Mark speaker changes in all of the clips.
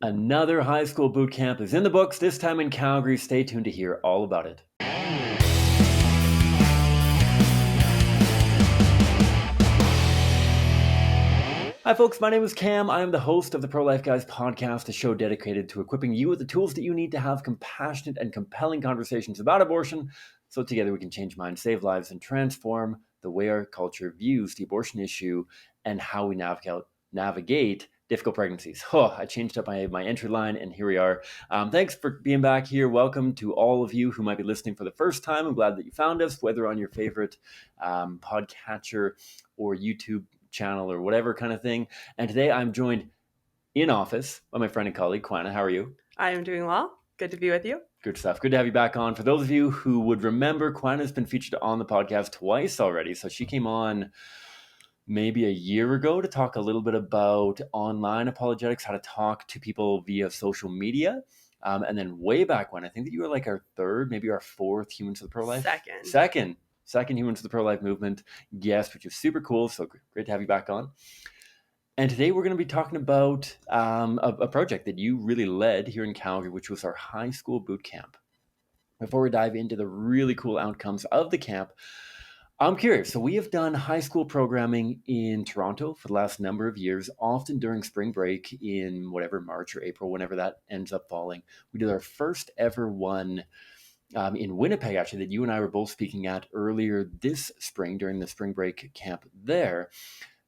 Speaker 1: Another high school boot camp is in the books, this time in Calgary. Stay tuned to hear all about it. Hi folks, my name is Cam. I am the host of the Pro-Life Guys podcast, a show dedicated to equipping you with the tools that you need to have compassionate and compelling conversations about abortion, so together we can change minds, save lives, and transform the way our culture views the abortion issue and how we navigate difficult pregnancies. I changed up my entry line, and here we are. Thanks for being back here. Welcome to all of you who might be listening for the first time. I'm glad that you found us, whether on your favorite podcatcher or YouTube channel or whatever kind of thing. And today I'm joined in office by my friend and colleague, Quiana. How are you?
Speaker 2: I am doing well. Good to be with you.
Speaker 1: Good stuff. Good to have you back on. For those of you who would remember, Quiana's been featured on the podcast twice already. So she came on maybe a year ago to talk a little bit about online apologetics, how to talk to people via social media. And then way back when, I think that you were like our third, maybe our fourth Humans of the Pro-Life. Second Humans of the Pro-Life movement guest, which is super cool. So great to have you back on. And today we're going to be talking about a project that you really led here in Calgary, which was our high school boot camp. Before we dive into the really cool outcomes of the camp, I'm curious. So we have done high school programming in Toronto for the last number of years, often during spring break in whatever, March or April, whenever that ends up falling. We did our first ever one in Winnipeg, actually, that you and I were both speaking at earlier this spring during the spring break camp there.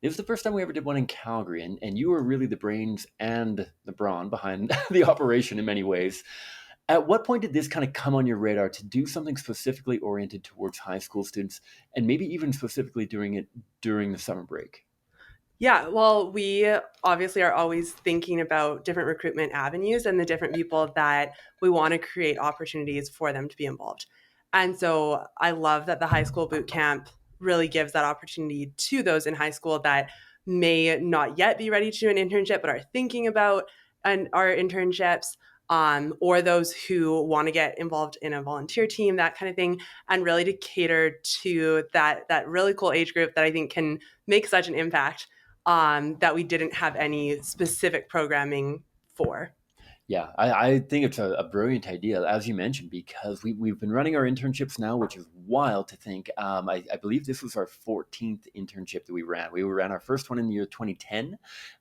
Speaker 1: It was the first time we ever did one in Calgary, and you were really the brains and the brawn behind the operation in many ways. At what point did this kind of come on your radar to do something specifically oriented towards high school students, and maybe even specifically doing it during the summer break?
Speaker 2: Yeah, well, we obviously are always thinking about different recruitment avenues and the different people that we want to create opportunities for them to be involved. And so I love that the high school boot camp really gives that opportunity to those in high school that may not yet be ready to do an internship, but are thinking about our internships, or those who want to get involved in a volunteer team, that kind of thing, and really to cater to that really cool age group that I think can make such an impact that we didn't have any specific programming for.
Speaker 1: Yeah, I think it's a brilliant idea, as you mentioned, because we've been running our internships now, which is wild to think. I believe this was our 14th internship that we ran. We ran our first one in the year 2010,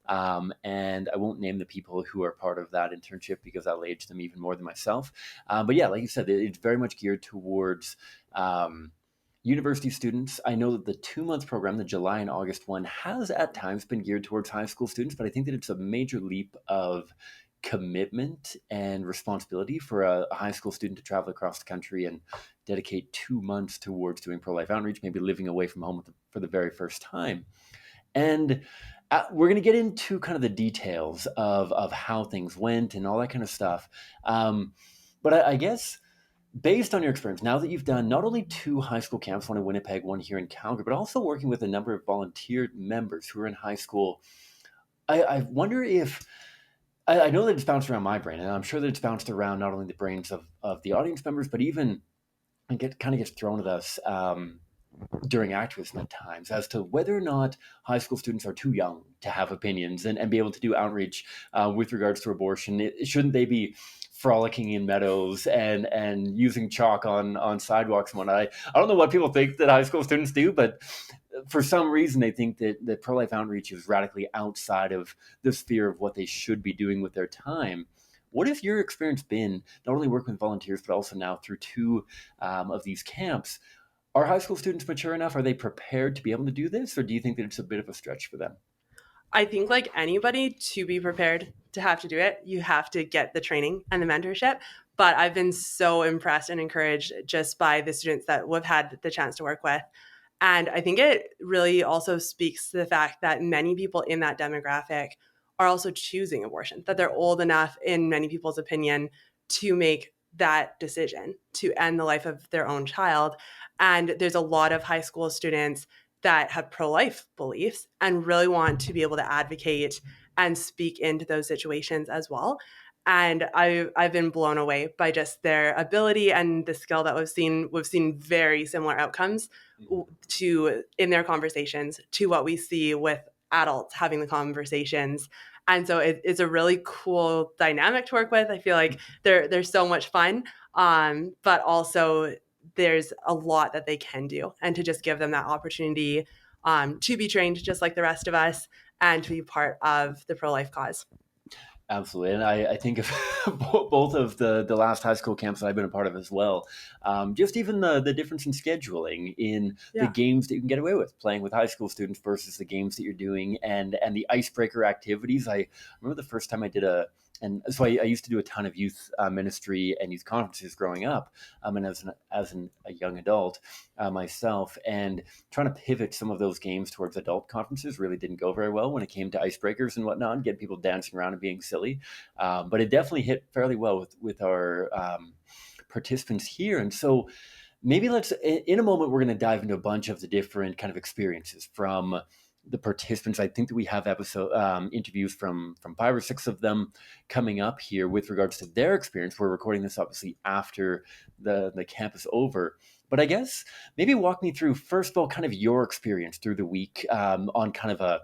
Speaker 1: and I won't name the people who are part of that internship because I'll age them even more than myself. But yeah, like you said, it's very much geared towards university students. I know that the 2-month program, the July and August one, has at times been geared towards high school students, but I think that it's a major leap of commitment and responsibility for a high school student to travel across the country and dedicate 2 months towards doing pro-life outreach, maybe living away from home for the very first time. And we're going to get into kind of the details of how things went and all that kind of stuff. But I guess based on your experience, now that you've done not only 2 high school camps, one in Winnipeg, one here in Calgary, but also working with a number of volunteer members who are in high school, I wonder if, I know that it's bounced around my brain, and I'm sure that it's bounced around not only the brains of the audience members, but even kind of gets thrown at us during activism at times as to whether or not high school students are too young to have opinions and be able to do outreach with regards to abortion. Shouldn't they be frolicking in meadows and using chalk on sidewalks and whatnot? I don't know what people think that high school students do, but for some reason they think that pro-life outreach is radically outside of the sphere of what they should be doing with their time. What has your experience been, not only working with volunteers, but also now through 2 of these camps? Are high school students mature enough? Are they prepared to be able to do this? Or do you think that it's a bit of a stretch for them?
Speaker 2: I think like anybody, to be prepared to have to do it, you have to get the training and the mentorship. But I've been so impressed and encouraged just by the students that we've had the chance to work with. And I think it really also speaks to the fact that many people in that demographic are also choosing abortion, that they're old enough, in many people's opinion, to make that decision to end the life of their own child. And there's a lot of high school students that have pro-life beliefs and really want to be able to advocate and speak into those situations as well. And I've been blown away by just their ability and the skill that we've seen. We've seen very similar outcomes in their conversations to what we see with adults having the conversations And so it's a really cool dynamic to work with. I feel like they're so much fun, but also there's a lot that they can do, and to just give them that opportunity to be trained just like the rest of us and to be part of the pro-life cause.
Speaker 1: Absolutely, and I think of both of the last high school camps that I've been a part of as well. Just even the difference in scheduling in the
Speaker 2: Yeah.
Speaker 1: games that you can get away with playing with high school students versus the games that you're doing, and the icebreaker activities. I remember the first time I did and so I used to do a ton of youth ministry and youth conferences growing up, and a young adult myself, and trying to pivot some of those games towards adult conferences really didn't go very well when it came to icebreakers and whatnot, and get people dancing around and being silly. But it definitely hit fairly well with our participants here. And so maybe in a moment, we're going to dive into a bunch of the different kind of experiences from the participants. I think that we have interviews from 5 or 6 of them coming up here with regards to their experience. We're recording this obviously after the camp is over. But I guess maybe walk me through, first of all, kind of your experience through the week on kind of a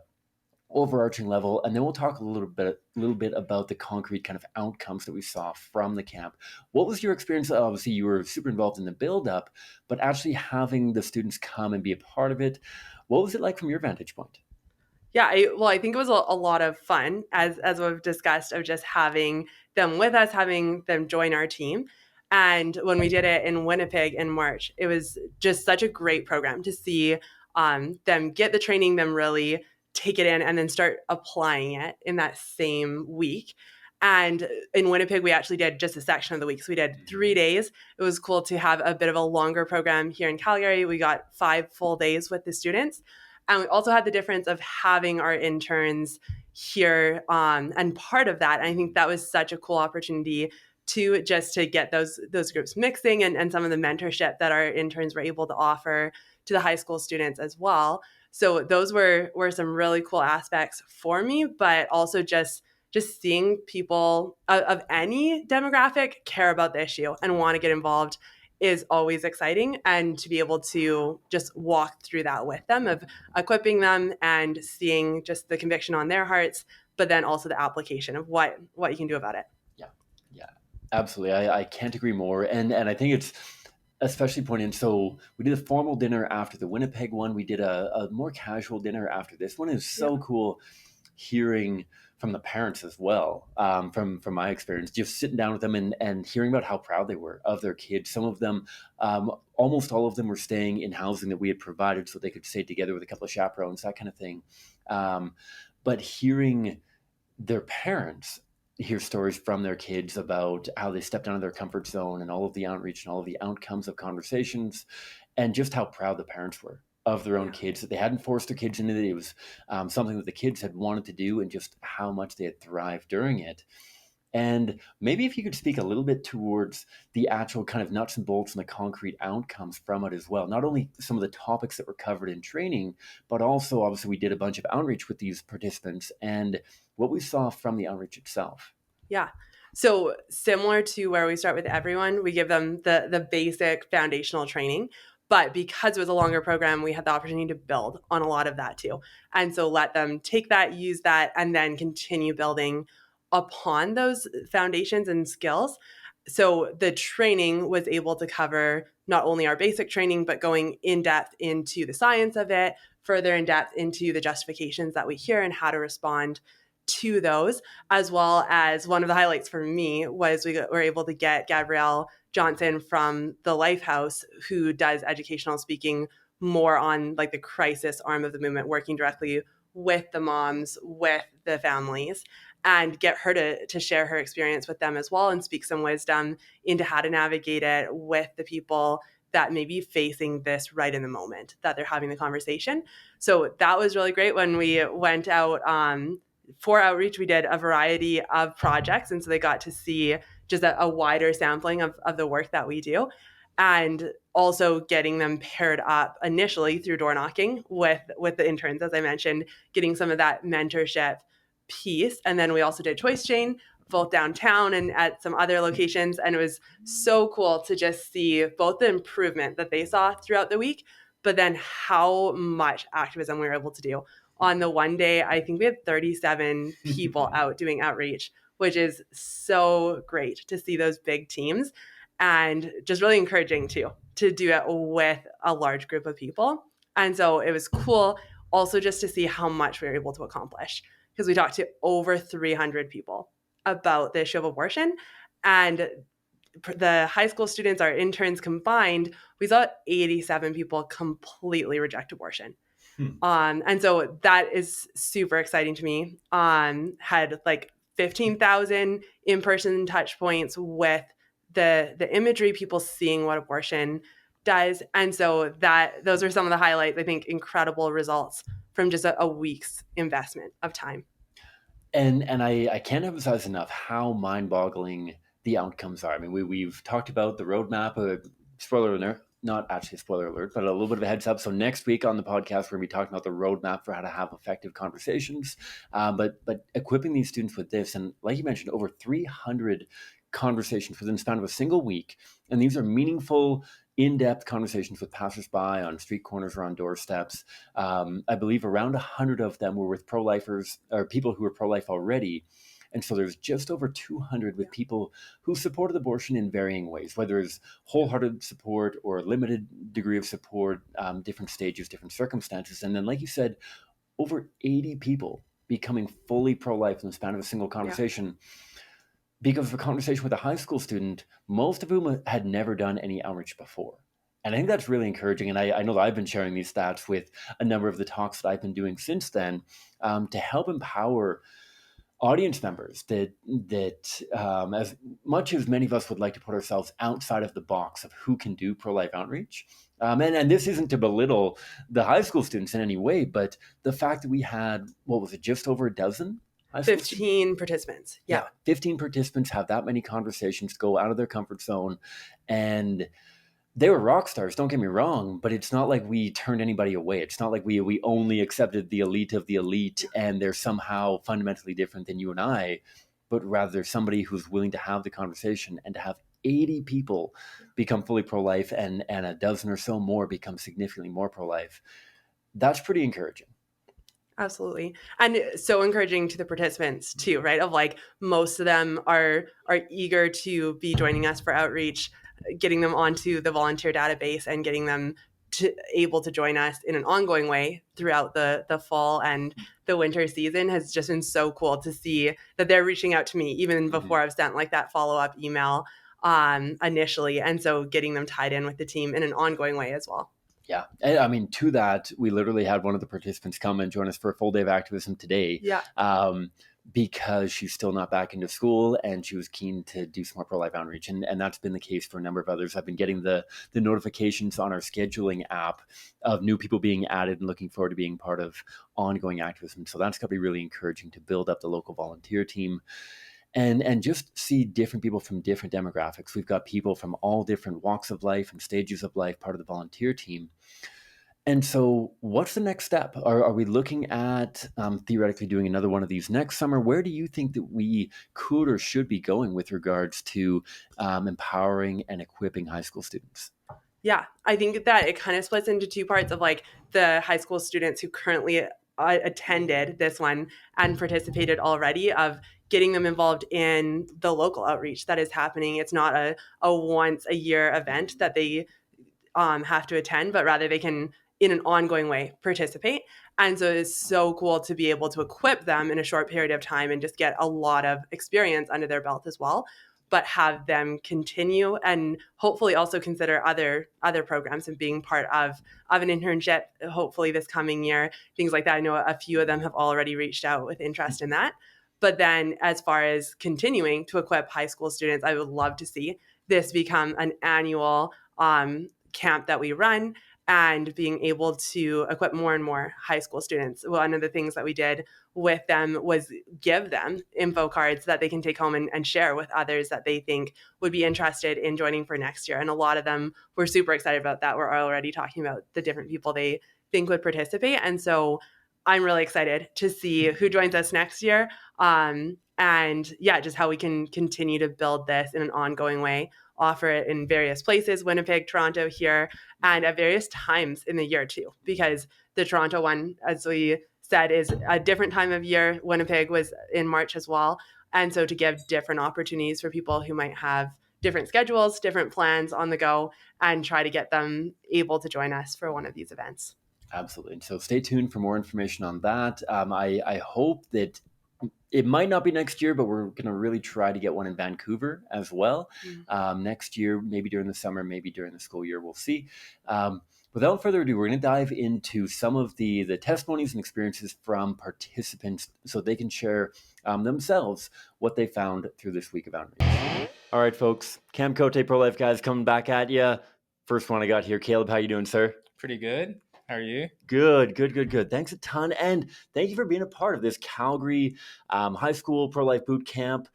Speaker 1: overarching level, and then we'll talk a little bit about the concrete kind of outcomes that we saw from the camp. What was your experience? Obviously, you were super involved in the build up, but actually having the students come and be a part of it, what was it like from your vantage point?
Speaker 2: Yeah, I think it was a lot of fun, as we've discussed, of just having them with us, having them join our team. And when we did it in Winnipeg in March, it was just such a great program to see them get the training, them really take it in, and then start applying it in that same week. And in Winnipeg, we actually did just a section of the week. So we did 3 days. It was cool to have a bit of a longer program here in Calgary. We got 5 full days with the students. And we also had the difference of having our interns here, and part of that, I think that was such a cool opportunity to get those groups mixing, and some of the mentorship that our interns were able to offer to the high school students as well. So those were some really cool aspects for me, but also just seeing people of any demographic care about the issue and want to get involved is always exciting. And to be able to just walk through that with them, of equipping them and seeing just the conviction on their hearts, but then also the application of what you can do about it.
Speaker 1: Yeah, yeah, absolutely. I can't agree more. And I think it's especially poignant. So we did a formal dinner after the Winnipeg one. We did a more casual dinner after this one. Is
Speaker 2: Yeah.
Speaker 1: so cool hearing from the parents as well, from my experience, just sitting down with them and hearing about how proud they were of their kids. Some of them, almost all of them, were staying in housing that we had provided so they could stay together with a couple of chaperones, that kind of thing. But hearing their parents hear stories from their kids about how they stepped out of their comfort zone and all of the outreach and all of the outcomes of conversations, and just how proud the parents were of their own
Speaker 2: Yeah.
Speaker 1: kids, that they hadn't forced their kids into it. It was something that the kids had wanted to do, and just how much they had thrived during it. And maybe if you could speak a little bit towards the actual kind of nuts and bolts and the concrete outcomes from it as well. Not only some of the topics that were covered in training, but also obviously we did a bunch of outreach with these participants and what we saw from the outreach itself.
Speaker 2: Yeah. So similar to where we start with everyone, we give them the basic foundational training. But because it was a longer program, we had the opportunity to build on a lot of that too. And so let them take that, use that, and then continue building upon those foundations and skills. So the training was able to cover not only our basic training, but going in depth into the science of it, further in depth into the justifications that we hear and how to respond to those, as well as one of the highlights for me was we were able to get Gabrielle Johnson from the Lifehouse, who does educational speaking more on like the crisis arm of the movement, working directly with the moms, with the families, and get her to share her experience with them as well and speak some wisdom into how to navigate it with the people that may be facing this right in the moment that they're having the conversation. So that was really great. When we went out for outreach, we did a variety of projects. And so they got to see just a wider sampling of the work that we do. And also getting them paired up initially through door knocking with the interns, as I mentioned, getting some of that mentorship piece. And then we also did Choice Chain, both downtown and at some other locations. And it was so cool to just see both the improvement that they saw throughout the week, but then how much activism we were able to do on the one day, I think we had 37 people out doing outreach, which is so great to see those big teams, and just really encouraging too, to do it with a large group of people. And so it was cool also just to see how much we were able to accomplish, because we talked to over 300 people about the issue of abortion. And the high school students, our interns combined, we saw 87 people completely reject abortion. And so that is super exciting to me. Had like 15,000 in-person touch points with the imagery, people seeing what abortion does. And so those are some of the highlights. I think incredible results from just a week's investment of time.
Speaker 1: And I can't emphasize enough how mind-boggling the outcomes are. I mean, we've talked about the roadmap. Spoiler alert, not actually spoiler alert, but a little bit of a heads up. So next week on the podcast, we're going to be talking about the roadmap for how to have effective conversations. But equipping these students with this, and like you mentioned, over 300 conversations within the span of a single week. And these are meaningful, in-depth conversations with passersby on street corners or on doorsteps. I believe around 100 of them were with pro-lifers or people who were pro-life already. And so there's just over 200 with people who supported abortion in varying ways, whether it's wholehearted support or a limited degree of support, different stages, different circumstances. And then, like you said, over 80 people becoming fully pro-life in the span of a single conversation. Yeah. Because of a conversation with a high school student, most of whom had never done any outreach before. And I think that's really encouraging. And I know that I've been sharing these stats with a number of the talks that I've been doing since then, to help empower audience members that as much as many of us would like to put ourselves outside of the box of who can do pro-life outreach. And this isn't to belittle the high school students in any way, but the fact that we had, what was it, just over a dozen?
Speaker 2: 15 participants. Yeah.
Speaker 1: 15 participants have that many conversations, go out of their comfort zone. And they were rock stars, don't get me wrong, but it's not like we turned anybody away. It's not like we only accepted the elite of the elite and they're somehow fundamentally different than you and I, but rather somebody who's willing to have the conversation, and to have 80 people become fully pro-life and a dozen or so more become significantly more pro-life. That's pretty encouraging.
Speaker 2: Absolutely. And so encouraging to the participants too, right? Of like, most of them are eager to be joining us for outreach, getting them onto the volunteer database and getting them able to join us in an ongoing way throughout the fall and the winter season has just been so cool to see that they're reaching out to me even before I've sent like that follow-up email initially. And so getting them tied in with the team in an ongoing way as well.
Speaker 1: Yeah. I mean, to that, we literally had one of the participants come and join us for a full day of activism today.
Speaker 2: Yeah.
Speaker 1: Because she's still not back into school and she was keen to do some more pro-life outreach. And that's been the case for a number of others. I've been getting the notifications on our scheduling app of new people being added and looking forward to being part of ongoing activism. So that's going to be really encouraging to build up the local volunteer team. And just see different people from different demographics. We've got people from all different walks of life and stages of life, part of the volunteer team. And so what's the next step? Are we looking at theoretically doing another one of these next summer? Where do you think that we could or should be going with regards to empowering and equipping high school students?
Speaker 2: Yeah, I think that it kind of splits into two parts of like the high school students who currently attended this one and participated already, of getting them involved in the local outreach that is happening. It's not a once a year event that they have to attend, but rather they can, in an ongoing way, participate. And so it's so cool to be able to equip them in a short period of time and just get a lot of experience under their belt as well, but have them continue and hopefully also consider other programs and being part of an internship, hopefully this coming year, things like that. I know a few of them have already reached out with interest in that. But then as far as continuing to equip high school students, I would love to see this become an annual camp that we run, and being able to equip more and more high school students. One of the things that we did with them was give them info cards that they can take home and share with others that they think would be interested in joining for next year. And a lot of them were super excited about that. We're already talking about the different people they think would participate. And so I'm really excited to see who joins us next year. And yeah, just how we can continue to build this in an ongoing way, offer it in various places, Winnipeg, Toronto, here, and at various times in the year too, because the Toronto one, as we said is a different time of year. Winnipeg was in March as well. And so to give different opportunities for people who might have different schedules, different plans on the go, and try to get them able to join us for one of these events.
Speaker 1: Absolutely. So stay tuned for more information on that. I hope that it might not be next year, but we're going to really try to get one in Vancouver as well next year, maybe during the summer, maybe during the school year. We'll see. Without further ado, we're going to dive into some of the testimonies and experiences from participants so they can share themselves what they found through this week of outreach. All right, folks. Cam Cote, Pro-Life guys, coming back at you. First one I got here. Caleb, how you doing, sir?
Speaker 3: Pretty good. How are you?
Speaker 1: Good. Thanks a ton. And thank you for being a part of this Calgary high school pro-life boot camp.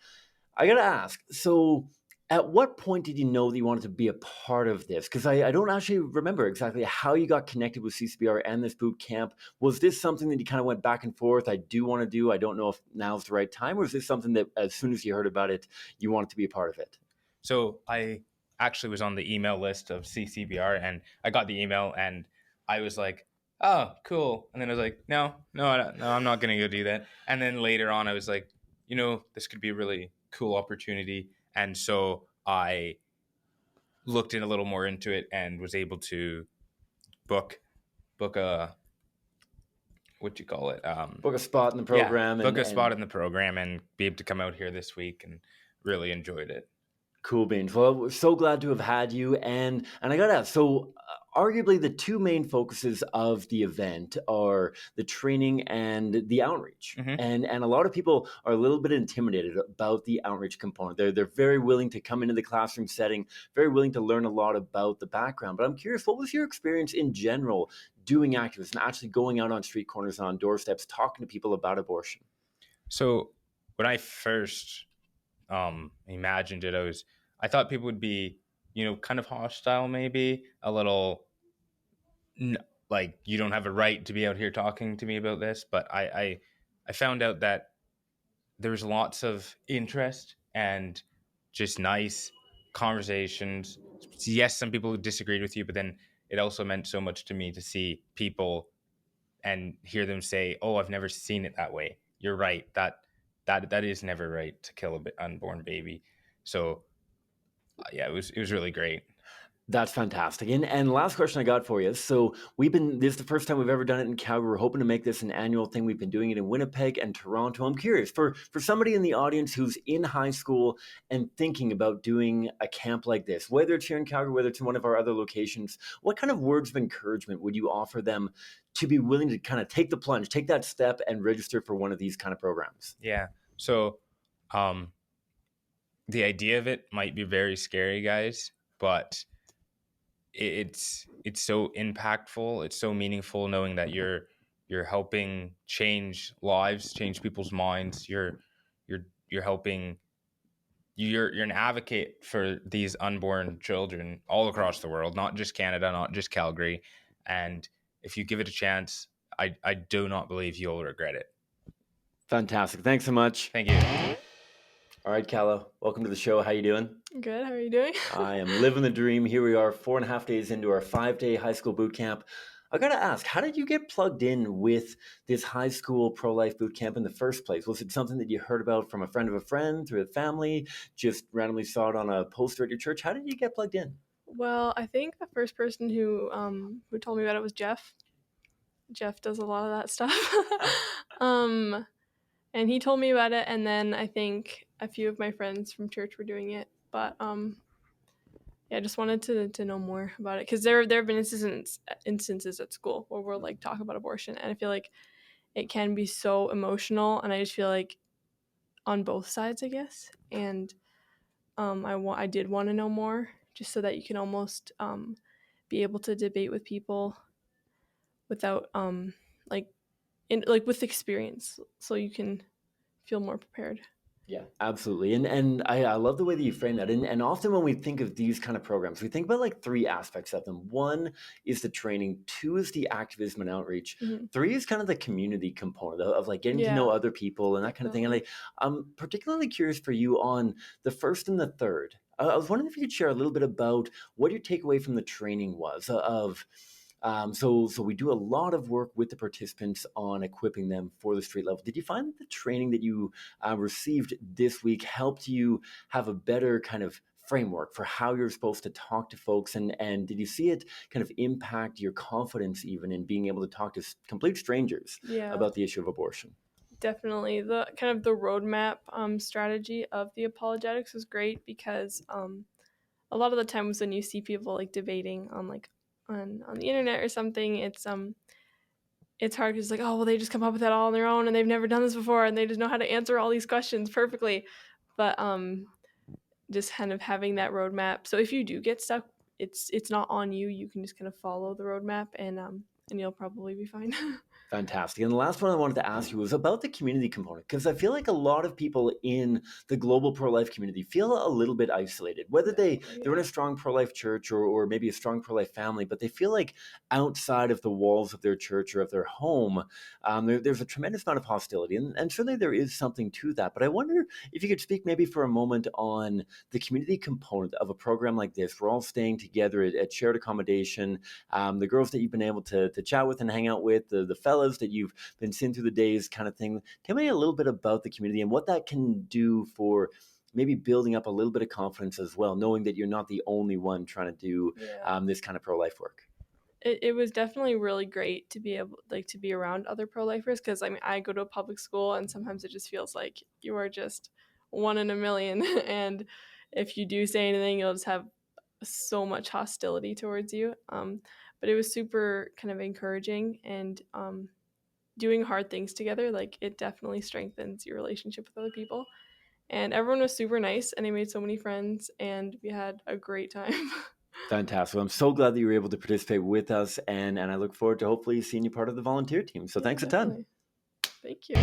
Speaker 1: I got to ask, so at what point did you know that you wanted to be a part of this? Because I don't actually remember exactly how you got connected with CCBR and this boot camp. Was this something that you kind of went back and forth? I do want to do. I don't know if now's the right time. Or is this something that as soon as you heard about it, you wanted to be a part of it?
Speaker 3: So I actually was on the email list of CCBR, and I got the email, and I was like, oh, cool. And then I was like, no, I'm not going to go do that. And then later on, I was like, this could be a really cool opportunity. And so I looked in a little more into it and was able to book a, what you call it?
Speaker 1: Book a spot in the program.
Speaker 3: Yeah, book a spot in the program and be able to come out here this week, and really enjoyed it.
Speaker 1: Cool beans. Well, we're so glad to have had you. And I got to ask, so arguably the two main focuses of the event are the training and the outreach. Mm-hmm. And a lot of people are a little bit intimidated about the outreach component. They're very willing to come into the classroom setting, very willing to learn a lot about the background. But I'm curious, what was your experience in general doing activism, actually going out on street corners and on doorsteps, talking to people about abortion?
Speaker 3: So when I first imagined it, I thought people would be, kind of hostile, maybe a little, like, you don't have a right to be out here talking to me about this. But I found out that there's lots of interest and just nice conversations. Yes, some people disagreed with you, but then it also meant so much to me to see people and hear them say, oh, I've never seen it that way. You're right. That is never right, to kill an unborn baby. So yeah, it was really great.
Speaker 1: That's fantastic. And last question I got for you. So this is the first time we've ever done it in Calgary. We're hoping to make this an annual thing. We've been doing it in Winnipeg and Toronto. I'm curious, for somebody in the audience who's in high school and thinking about doing a camp like this, whether it's here in Calgary, whether it's in one of our other locations, what kind of words of encouragement would you offer them to be willing to kind of take the plunge, take that step and register for one of these kind of programs?
Speaker 3: Yeah. So the idea of it might be very scary, guys, but it's so impactful. It's so meaningful knowing that you're helping change lives, change people's minds. You're helping. You're an advocate for these unborn children all across the world, not just Canada, not just Calgary. And if you give it a chance, I do not believe you'll regret it.
Speaker 1: Fantastic. Thanks so much.
Speaker 3: Thank you.
Speaker 1: All right, Callo, welcome to the show. How you doing?
Speaker 4: Good. How are you doing?
Speaker 1: I am living the dream. Here we are, 4.5 days into our 5-day high school boot camp. I got to ask, how did you get plugged in with this high school pro-life boot camp in the first place? Was it something that you heard about from a friend of a friend, through a family, just randomly saw it on a poster at your church? How did you get plugged in?
Speaker 4: Well, I think the first person who told me about it was Jeff. Jeff does a lot of that stuff. And he told me about it, and then I think a few of my friends from church were doing it. But I just wanted to know more about it, because there have been instances at school where we'll like talk about abortion, and I feel like it can be so emotional, and I just feel like on both sides, I guess. And I did want to know more, just so that you can almost be able to debate with people without with experience, so you can feel more prepared.
Speaker 1: Yeah, absolutely. And I love the way that you frame that. And often when we think of these kind of programs, we think about like 3 aspects of them. 1 is the training, 2 is the activism and outreach, 3 is kind of the community component of like getting to know other people and that kind of thing. And I'm particularly curious for you on the first and the third. I was wondering if you could share a little bit about what your takeaway from the training was of So we do a lot of work with the participants on equipping them for the street level. Did you find that the training that you received this week helped you have a better kind of framework for how you're supposed to talk to folks, and did you see it kind of impact your confidence even in being able to talk to complete strangers about the issue of abortion?
Speaker 4: Definitely. The kind of the roadmap strategy of the apologetics was great because a lot of the times when you see people like debating on the internet or something, it's hard because it's like, oh well, they just come up with that all on their own and they've never done this before and they just know how to answer all these questions perfectly. But just kind of having that roadmap. So if you do get stuck, it's not on you. You can just kind of follow the roadmap and you'll probably be fine.
Speaker 1: Fantastic. And the last one I wanted to ask you was about the community component, because I feel like a lot of people in the global pro-life community feel a little bit isolated, whether they're in a strong pro-life church or maybe a strong pro-life family, but they feel like outside of the walls of their church or of their home, there's a tremendous amount of hostility. And certainly there is something to that. But I wonder if you could speak maybe for a moment on the community component of a program like this. We're all staying together at shared accommodation. The girls that you've been able to chat with and hang out with, the fellows that you've been seeing through the days kind of thing. Tell me a little bit about the community and what that can do for maybe building up a little bit of confidence as well, knowing that you're not the only one trying to do this kind of pro-life work.
Speaker 4: It was definitely really great to be able to be around other pro-lifers, because I mean I go to a public school and sometimes it just feels like you are just one in a million and if you do say anything you'll just have so much hostility towards you. But it was super kind of encouraging, and doing hard things together, like it definitely strengthens your relationship with other people. And everyone was super nice and I made so many friends and we had a great time.
Speaker 1: Fantastic. I'm so glad that you were able to participate with us, and I look forward to hopefully seeing you part of the volunteer team. So thanks
Speaker 4: definitely.
Speaker 1: a ton.
Speaker 4: Thank you.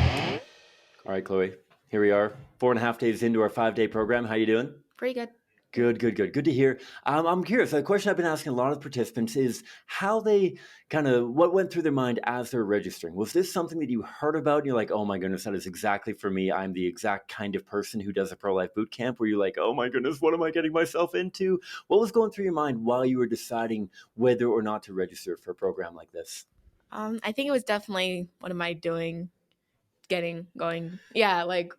Speaker 1: All right, Chloe, here we are 4.5 days into our 5-day program. How you doing?
Speaker 5: Pretty good.
Speaker 1: Good to hear. I'm curious. A question I've been asking a lot of participants is how they what went through their mind as they're registering. Was this something that you heard about and you're like, oh my goodness, that is exactly for me. I'm the exact kind of person who does a pro-life boot camp. Where you're like, oh my goodness, what am I getting myself into? What was going through your mind while you were deciding whether or not to register for a program like this?
Speaker 5: I think it was definitely, what am I doing? Going. Yeah, like,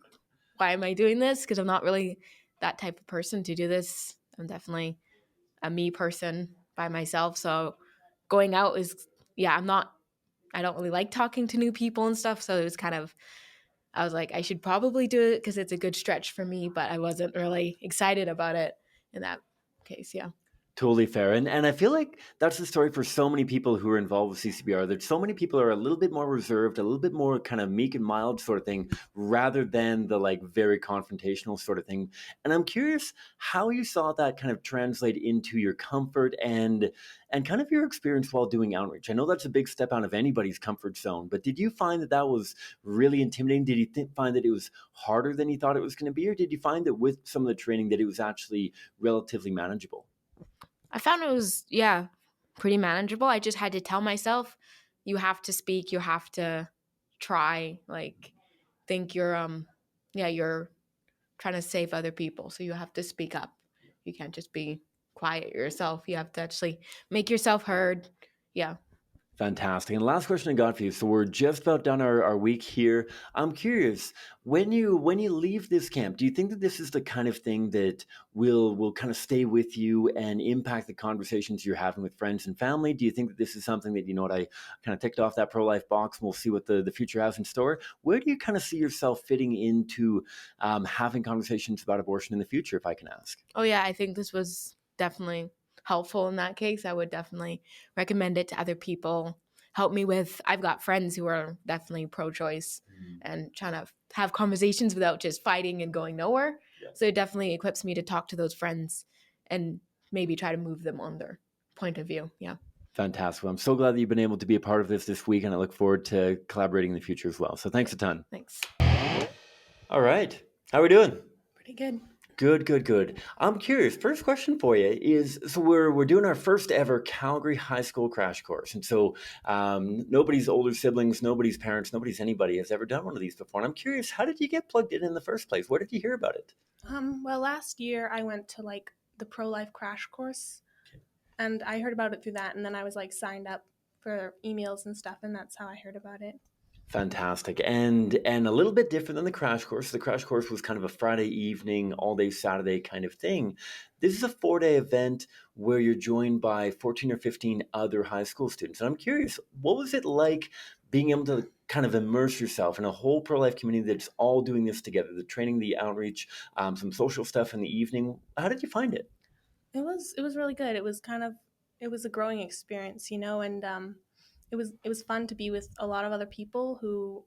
Speaker 5: why am I doing this? Because I'm not really that type of person to do this. I'm definitely a me person by myself. So going out is, I don't really like talking to new people and stuff. So it was I was like, I should probably do it because it's a good stretch for me, but I wasn't really excited about it in that case. Yeah.
Speaker 1: Totally fair. And I feel like that's the story for so many people who are involved with CCBR. That so many people are a little bit more reserved, a little bit more kind of meek and mild sort of thing, rather than the like very confrontational sort of thing. And I'm curious how you saw that kind of translate into your comfort and kind of your experience while doing outreach. I know that's a big step out of anybody's comfort zone, but did you find that was really intimidating? Did you find that it was harder than you thought it was going to be? Or did you find that with some of the training that it was actually relatively manageable?
Speaker 5: I found it was, pretty manageable. I just had to tell myself, you have to speak, you have to try, like, think you're trying to save other people. So you have to speak up. You can't just be quiet yourself. You have to actually make yourself heard. Yeah.
Speaker 1: Fantastic. And last question I got for you. So we're just about done our week here. I'm curious, when you leave this camp, do you think that this is the kind of thing that will kind of stay with you and impact the conversations you're having with friends and family? Do you think that this is something that, I kind of ticked off that pro-life box and we'll see what the future has in store? Where do you kind of see yourself fitting into having conversations about abortion in the future, if I can ask?
Speaker 5: Oh, yeah. I think this was definitely helpful in that case. I would definitely recommend it to other people. I've got friends who are definitely pro-choice and trying to have conversations without just fighting and going nowhere. Yeah. So it definitely equips me to talk to those friends and maybe try to move them on their point of view. Yeah.
Speaker 1: Fantastic. Well, I'm so glad that you've been able to be a part of this week, and I look forward to collaborating in the future as well. So thanks a ton.
Speaker 5: Thanks.
Speaker 1: All right. How are we doing?
Speaker 5: Pretty good.
Speaker 1: Good. I'm curious. First question for you is, so we're doing our first ever Calgary High School crash course. And so nobody's older siblings, nobody's parents, anybody has ever done one of these before. And I'm curious, how did you get plugged in the first place? Where did you hear about it?
Speaker 6: Well, last year I went to the pro-life crash course, and I heard about it through that. And then I was signed up for emails and stuff, and that's how I heard about it.
Speaker 1: Fantastic. And a little bit different than the crash course. The crash course was kind of a Friday evening, all day Saturday kind of thing. This is a 4-day event where you're joined by 14 or 15 other high school students. And I'm curious, what was it like being able to kind of immerse yourself in a whole pro-life community that's all doing this together, the training, the outreach, some social stuff in the evening? How did you find it?
Speaker 6: It was really good. It was a growing experience, and it was fun to be with a lot of other people who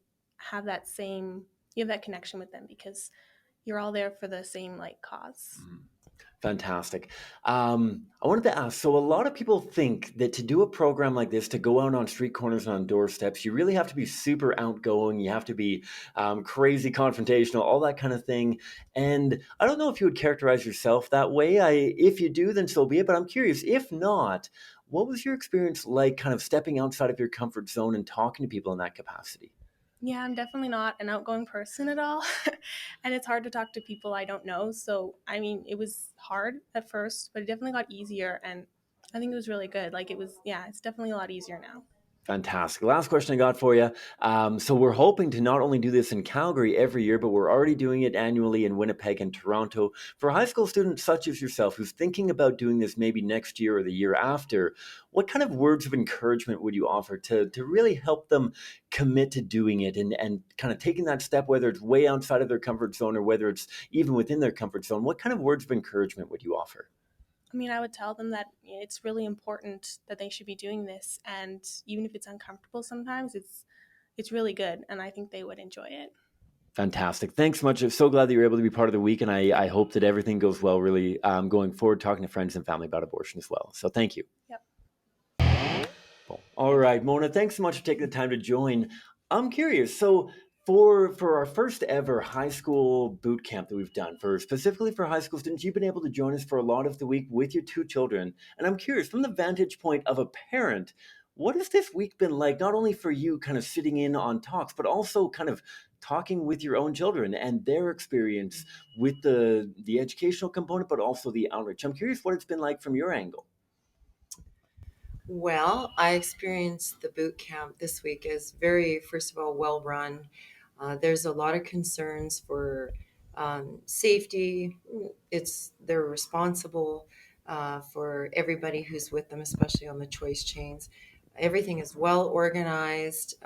Speaker 6: have you have that connection with them because you're all there for the same cause.
Speaker 1: Fantastic. I wanted to ask, so a lot of people think that to do a program like this, to go out on street corners and on doorsteps, you really have to be super outgoing. You have to be crazy confrontational, all that kind of thing. And I don't know if you would characterize yourself that way. If you do, then so be it. But I'm curious, if not, what was your experience like kind of stepping outside of your comfort zone and talking to people in that capacity?
Speaker 6: Yeah, I'm definitely not an outgoing person at all. And it's hard to talk to people I don't know. So, I mean, it was hard at first, but it definitely got easier. And I think it was really good. It's definitely a lot easier now.
Speaker 1: Fantastic. Last question I got for you. So we're hoping to not only do this in Calgary every year, but we're already doing it annually in Winnipeg and Toronto. For high school students such as yourself who's thinking about doing this maybe next year or the year after, what kind of words of encouragement would you offer to really help them commit to doing it and kind of taking that step, whether it's way outside of their comfort zone or whether it's even within their comfort zone? What kind of words of encouragement would you offer?
Speaker 6: I mean, I would tell them that it's really important that they should be doing this, and even if it's uncomfortable sometimes, it's really good, and I think they would enjoy it.
Speaker 1: Fantastic. Thanks so much. I'm so glad that you're able to be part of the week, and I hope that everything goes well really going forward, talking to friends and family about abortion as well. So thank you.
Speaker 6: Yep.
Speaker 1: Cool. All right, Mona, thanks so much for taking the time to join. I'm curious. So for our first ever high school boot camp that we've done, specifically for high school students, you've been able to join us for a lot of the week with your 2 children. And I'm curious, from the vantage point of a parent, what has this week been like, not only for you kind of sitting in on talks, but also kind of talking with your own children and their experience with the educational component, but also the outreach? I'm curious what it's been like from your angle.
Speaker 7: Well, I experienced the boot camp this week as very, first of all, well run. There's a lot of concerns for safety. They're responsible for everybody who's with them, especially on the choice chains. Everything is well organized,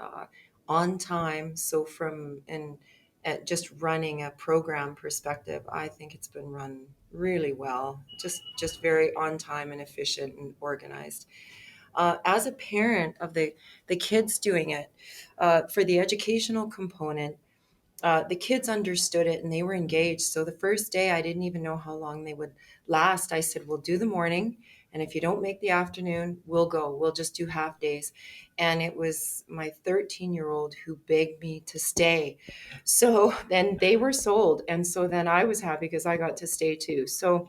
Speaker 7: on time. So at just running a program perspective, I think it's been run really well. Just very on time and efficient and organized. As a parent of the kids doing it, for the educational component, the kids understood it and they were engaged. So the first day, I didn't even know how long they would last. I said, we'll do the morning. And if you don't make the afternoon, we'll go. We'll just do half days. And it was my 13-year-old who begged me to stay. So then they were sold. And so then I was happy because I got to stay too. So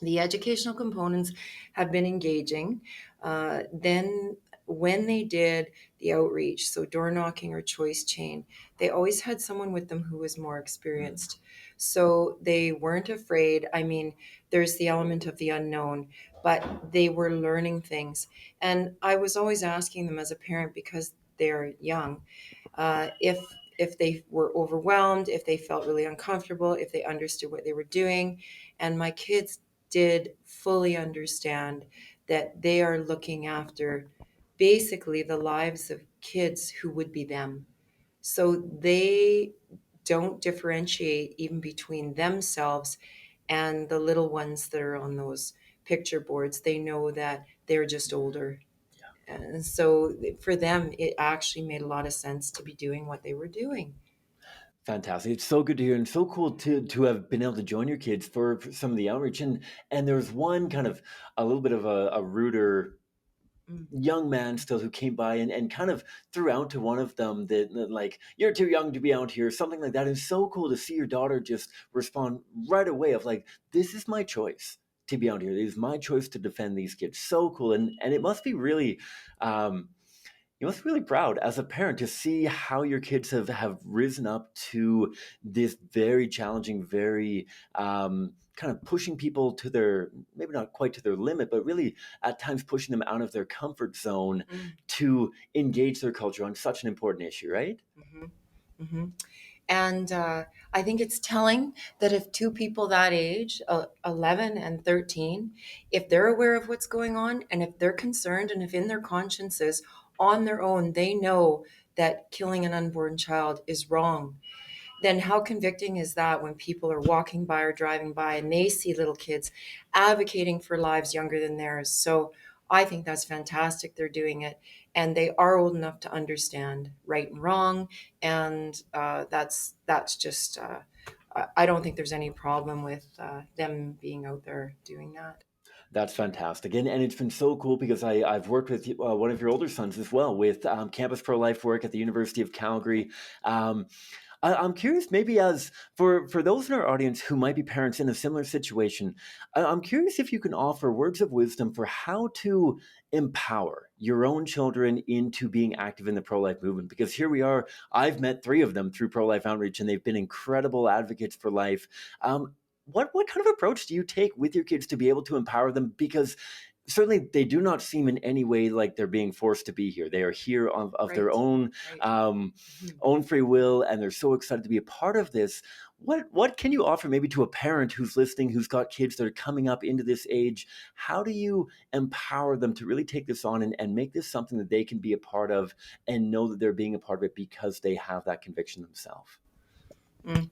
Speaker 7: the educational components have been engaging. Then when they did the outreach, so door knocking or choice chain, they always had someone with them who was more experienced. So they weren't afraid. I mean, there's the element of the unknown, but they were learning things. And I was always asking them as a parent, because they're young, if they were overwhelmed, if they felt really uncomfortable, if they understood what they were doing. And my kids did fully understand that they are looking after basically the lives of kids who would be them. So they don't differentiate even between themselves and the little ones that are on those picture boards. They know that they're just older. And so for them, it actually made a lot of sense to be doing what they were doing.
Speaker 1: Fantastic. It's so good to hear and so cool to have been able to join your kids for some of the outreach. And there's one kind of a little bit of a ruder young man still who came by and kind of threw out to one of them that like, you're too young to be out here, something like that. It's so cool to see your daughter just respond right away of like, this is my choice to be out here. It is my choice to defend these kids. So cool. And it must be really You must be really proud as a parent to see how your kids have risen up to this very challenging, very kind of pushing people to their, maybe not quite to their limit, but really at times pushing them out of their comfort zone to engage their culture on such an important issue, right?
Speaker 7: Mm-hmm. Mm-hmm. And I think it's telling that if two people that age, 11 and 13, if they're aware of what's going on and if they're concerned and if in their consciences on their own, they know that killing an unborn child is wrong, then how convicting is that when people are walking by or driving by and they see little kids advocating for lives younger than theirs? So I think that's fantastic they're doing it, and they are old enough to understand right and wrong, and that's just I don't think there's any problem with them being out there doing that.
Speaker 1: That's fantastic. And it's been so cool because I've worked with one of your older sons as well with Campus Pro Life work at the University of Calgary. I'm curious, maybe as for those in our audience who might be parents in a similar situation, I'm curious if you can offer words of wisdom for how to empower your own children into being active in the pro-life movement. Because here we are, I've met 3 of them through pro-life outreach, and they've been incredible advocates for life. What kind of approach do you take with your kids to be able to empower them? Because certainly they do not seem in any way like they're being forced to be here. They are here of their own own free will, and they're so excited to be a part of this. What can you offer maybe to a parent who's listening, who's got kids that are coming up into this age? How do you empower them to really take this on and make this something that they can be a part of and know that they're being a part of it because they have that conviction themselves?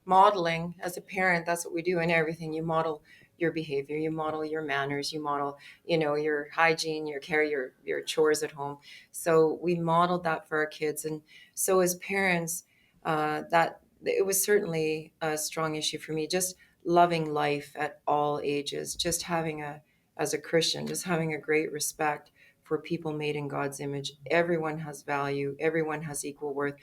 Speaker 7: Modeling. As a parent, that's what we do in everything. You model your behavior, you model your manners, you model, your hygiene, your care, your chores at home. So we modeled that for our kids. And so as parents, that it was certainly a strong issue for me, just loving life at all ages, just as a Christian, just having a great respect for people made in God's image. Everyone has value, everyone has equal worth.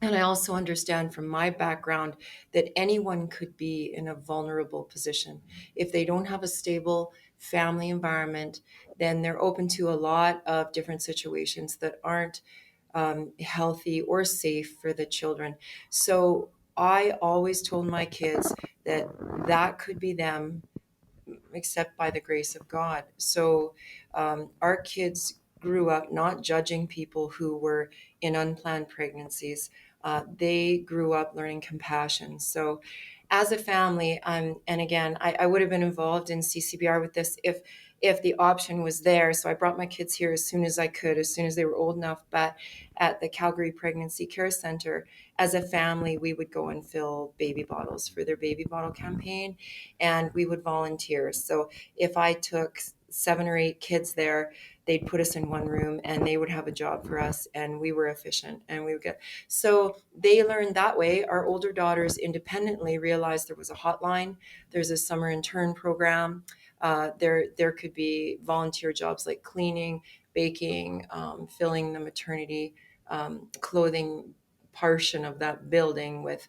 Speaker 7: And I also understand from my background that anyone could be in a vulnerable position. If they don't have a stable family environment, then they're open to a lot of different situations that aren't healthy or safe for the children. So I always told my kids that could be them, except by the grace of God. So our kids grew up not judging people who were in unplanned pregnancies. They grew up learning compassion. So as a family, and again, I would have been involved in CCBR with this if the option was there. So I brought my kids here as soon as I could, as soon as they were old enough. But at the Calgary Pregnancy Care Center, as a family, we would go and fill baby bottles for their baby bottle campaign, and we would volunteer. So if I took 7 or 8 kids there, they'd put us in one room and they would have a job for us, and we were efficient, and we would get, so they learned that way. Our older daughters independently realized there was a hotline, there's a summer intern program, there could be volunteer jobs like cleaning, baking, filling the maternity clothing portion of that building with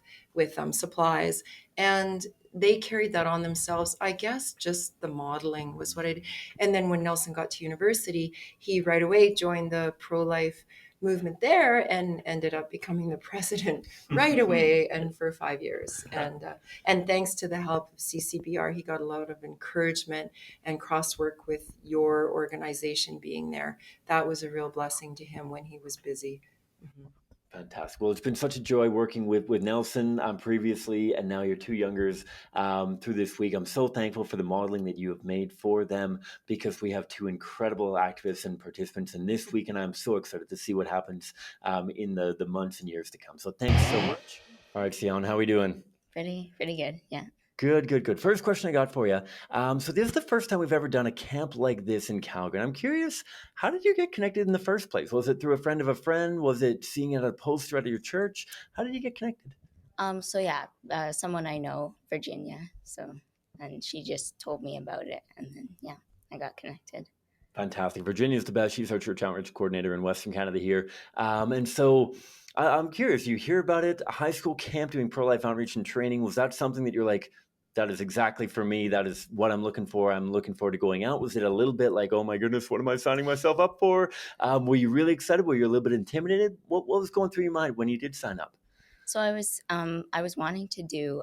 Speaker 7: supplies, and they carried that on themselves. I guess just the modeling was what I did. And then when Nelson got to university, he right away joined the pro-life movement there and ended up becoming the president right away, and for 5 years. And thanks to the help of CCBR, he got a lot of encouragement and cross-work with your organization being there. That was a real blessing to him when he was busy. Mm-hmm.
Speaker 1: Fantastic. Well, it's been such a joy working with Nelson previously, and now your 2 youngers through this week. I'm so thankful for the modeling that you have made for them, because we have 2 incredible activists and participants in this week, and I'm so excited to see what happens in the months and years to come. So thanks so much. All right, Sion, how are we doing?
Speaker 8: Pretty good, yeah.
Speaker 1: Good. First question I got for you. So this is the first time we've ever done a camp like this in Calgary. I'm curious, how did you get connected in the first place? Was it through a friend of a friend? Was it seeing it at a poster at your church? How did you get connected?
Speaker 8: Someone I know, Virginia, and she just told me about it, and then, I got connected.
Speaker 1: Fantastic. Virginia's the best. She's our church outreach coordinator in Western Canada here. And so I'm curious, you hear about it, a high school camp doing pro-life outreach and training. Was that something that you're like, that is exactly for me. That is what I'm looking for. I'm looking forward to going out. Was it a little bit like, oh my goodness, what am I signing myself up for? Were you really excited? Were you a little bit intimidated? What was going through your mind when you did sign up?
Speaker 8: So I was wanting to do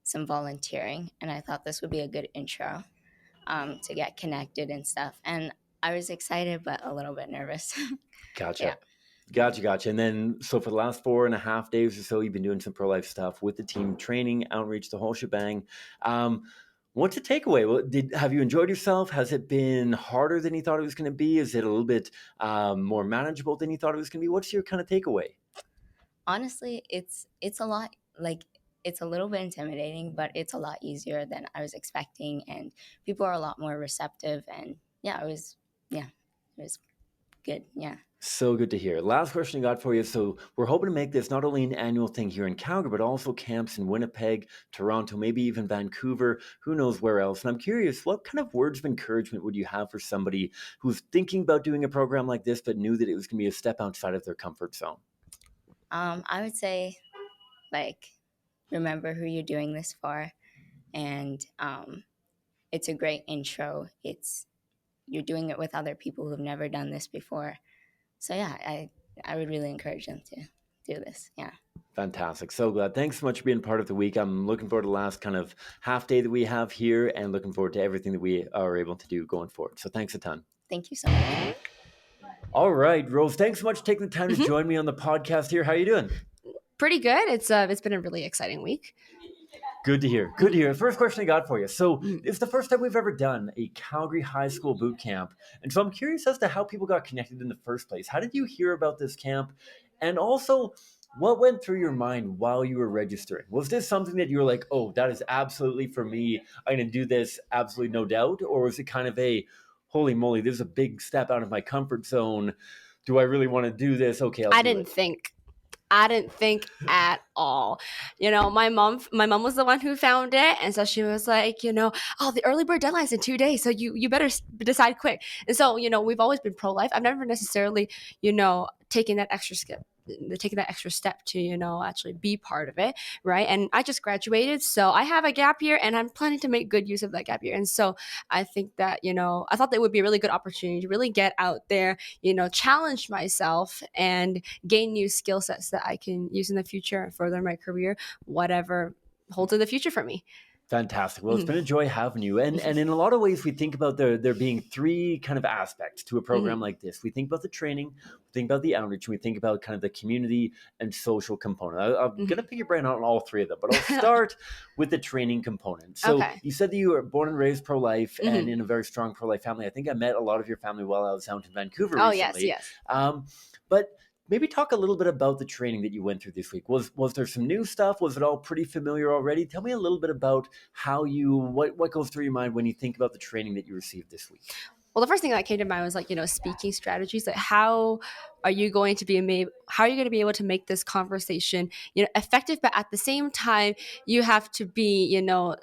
Speaker 8: some volunteering, and I thought this would be a good intro to get connected and stuff. And I was excited, but a little bit nervous.
Speaker 1: Gotcha.
Speaker 8: Yeah.
Speaker 1: Gotcha. And then, so for the last 4.5 days or so, you've been doing some pro-life stuff with the team, training, outreach, the whole shebang. What's the takeaway? Have you enjoyed yourself? Has it been harder than you thought it was going to be? Is it a little bit more manageable than you thought it was going to be? What's your kind of takeaway?
Speaker 8: Honestly, it's a lot, like, it's a little bit intimidating, but it's a lot easier than I was expecting, and people are a lot more receptive, and it was good. Yeah.
Speaker 1: So good to hear. Last question I got for you. So we're hoping to make this not only an annual thing here in Calgary, but also camps in Winnipeg, Toronto, maybe even Vancouver, who knows where else. And I'm curious, what kind of words of encouragement would you have for somebody who's thinking about doing a program like this, but knew that it was going to be a step outside of their comfort zone?
Speaker 8: I would say, like, remember who you're doing this for, and it's a great intro. You're doing it with other people who've never done this before. So I would really encourage them to do this. Yeah.
Speaker 1: Fantastic. So glad. Thanks so much for being part of the week. I'm looking forward to the last kind of half day that we have here and looking forward to everything that we are able to do going forward. So thanks a ton.
Speaker 8: Thank you so much.
Speaker 1: All right, Rose, thanks so much for taking the time to join me on the podcast here. How are you doing?
Speaker 9: Pretty good. It's been a really exciting week.
Speaker 1: Good to hear. Good to hear. First question I got for you. So it's the first time we've ever done a Calgary High School boot camp. And so I'm curious as to how people got connected in the first place. How did you hear about this camp? And also, what went through your mind while you were registering? Was this something that you were like, oh, that is absolutely for me, I'm going to do this, absolutely no doubt? Or was it kind of a, holy moly, this is a big step out of my comfort zone. Do I really want to do this? Okay,
Speaker 9: I didn't think at all. My mom was the one who found it, and so she was like, oh, the early bird deadline's in 2 days, so you better decide quick. And so, we've always been pro-life. I've never necessarily, taken that extra step to, actually be part of it, right? And I just graduated, so I have a gap year, and I'm planning to make good use of that gap year. And so I think that, I thought that would be a really good opportunity to really get out there, challenge myself and gain new skill sets that I can use in the future and further my career, whatever holds in the future for me.
Speaker 1: Fantastic. Well, it's been a joy having you. And in a lot of ways, we think about there being three kind of aspects to a program like this. We think about the training, we think about the outreach, and we think about kind of the community and social component. I'm going to pick your brain on all three of them, but I'll start with the training component. So you said that you were born and raised pro-life and in a very strong pro-life family. I think I met a lot of your family while I was out in Vancouver recently.
Speaker 9: Yes.
Speaker 1: But maybe talk a little bit about the training that you went through this week. Was there some new stuff? Was it all pretty familiar already? Tell me a little bit about how what goes through your mind when you think about the training that you received this week.
Speaker 9: Well, the first thing that came to mind was speaking strategies. Like, how are you going to be able to make this conversation, effective, but at the same time, you have to be,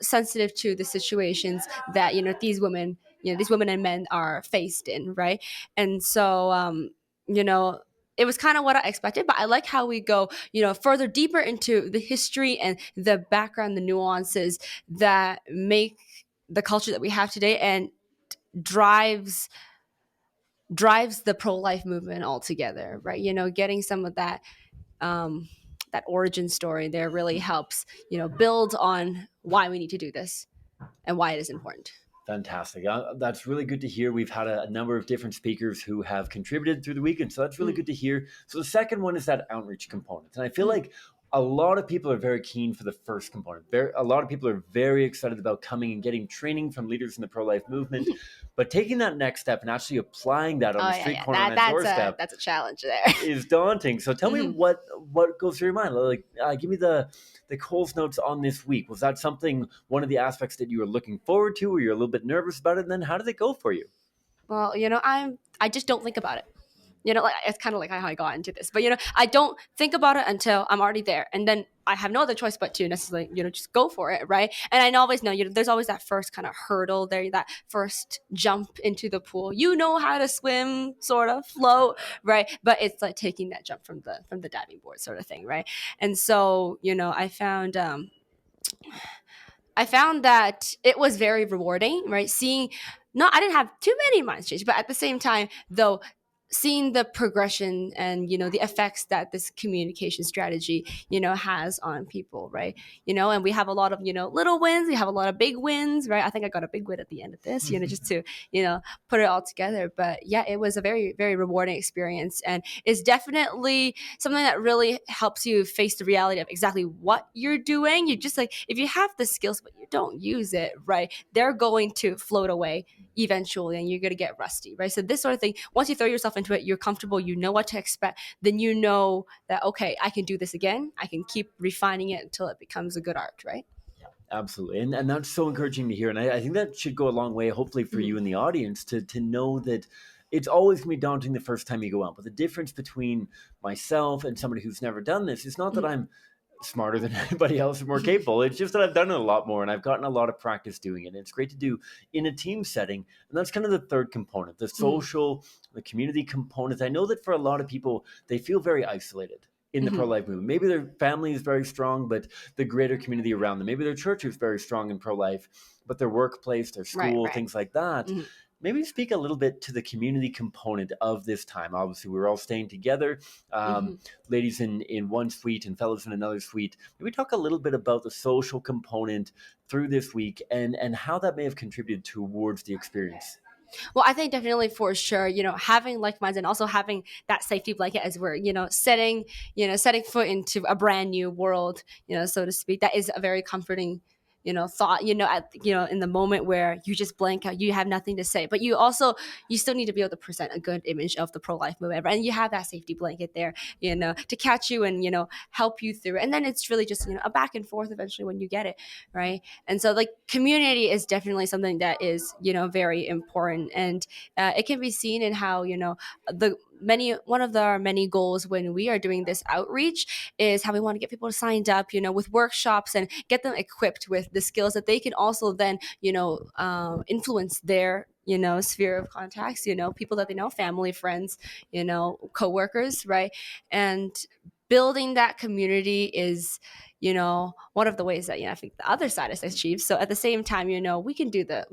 Speaker 9: sensitive to the situations that, these women and men are faced in. Right. And so, it was kind of what I expected, but I like how we go, further deeper into the history and the background, the nuances that make the culture that we have today and drives the pro-life movement altogether, right? Getting some of that that origin story there really helps, build on why we need to do this and why it is important.
Speaker 1: Fantastic. That's really good to hear. We've had a number of different speakers who have contributed through the weekend, so that's really good to hear. So the second one is that outreach component. And I feel like a lot of people are very keen for the first component. A lot of people are very excited about coming and getting training from leaders in the pro-life movement, but taking that next step and actually applying that on the street corner on that doorstep,
Speaker 9: that's a challenge there.
Speaker 1: Is daunting. So tell me what goes through your mind. Like, give me the Coles notes on this week. Was that one of the aspects that you were looking forward to, or you're a little bit nervous about it? And then how did it go for you?
Speaker 9: Well, I just don't think about it. It's kind of like how I got into this, but I don't think about it until I'm already there, and then I have no other choice but to necessarily, just go for it, right? And I always know, there's always that first kind of hurdle there, that first jump into the pool. You know how to swim, sort of float, right? But it's like taking that jump from the diving board, sort of thing, right? And so, I found I found that it was very rewarding, right? Seeing, no, I didn't have too many minds change, but at the same time, though, seeing the progression and, the effects that this communication strategy, has on people, right? And we have a lot of, little wins, we have a lot of big wins, right? I think I got a big win at the end of this, just to, put it all together. But yeah, it was a very, very rewarding experience, and it's definitely something that really helps you face the reality of exactly what you're doing. You just like, if you have the skills, but you don't use it, right, they're going to float away eventually, and you're going to get rusty, right? So this sort of thing, once you throw yourself into it, you're comfortable, you know what to expect, then you know that, okay, I can do this again. I can keep refining it until it becomes a good art, right?
Speaker 1: Absolutely. And that's so encouraging to hear. And I think that should go a long way, hopefully, for you in the audience to know that it's always going to be daunting the first time you go out. But the difference between myself and somebody who's never done this is not that I'm smarter than anybody else or more capable. It's just that I've done it a lot more, and I've gotten a lot of practice doing it. And it's great to do in a team setting. And that's kind of the third component, the social, the community component. I know that for a lot of people, they feel very isolated in the pro-life movement. Maybe their family is very strong, but the greater community around them. Maybe their church is very strong in pro-life, but their workplace, their school, things like that. Maybe speak a little bit to the community component of this time. Obviously, we're all staying together, ladies in one suite and fellows in another suite. Maybe talk a little bit about the social component through this week and how that may have contributed towards the experience.
Speaker 9: Well, I think definitely for sure, having like minds and also having that safety blanket as we're, setting foot into a brand new world, so to speak, that is a very comforting thought, in the moment where you just blank out, you have nothing to say, but you still need to be able to present a good image of the pro-life movement, and you have that safety blanket there, to catch you and, help you through it. And then it's really just, a back and forth eventually when you get it, right? And so like community is definitely something that is, very important. And it can be seen in how, one of our many goals when we are doing this outreach is how we want to get people signed up, with workshops and get them equipped with the skills that they can also then, influence their, sphere of contacts, people that they know, family, friends, coworkers, right? And building that community is, one of the ways that, I think the other side is achieved. So at the same time, we can do the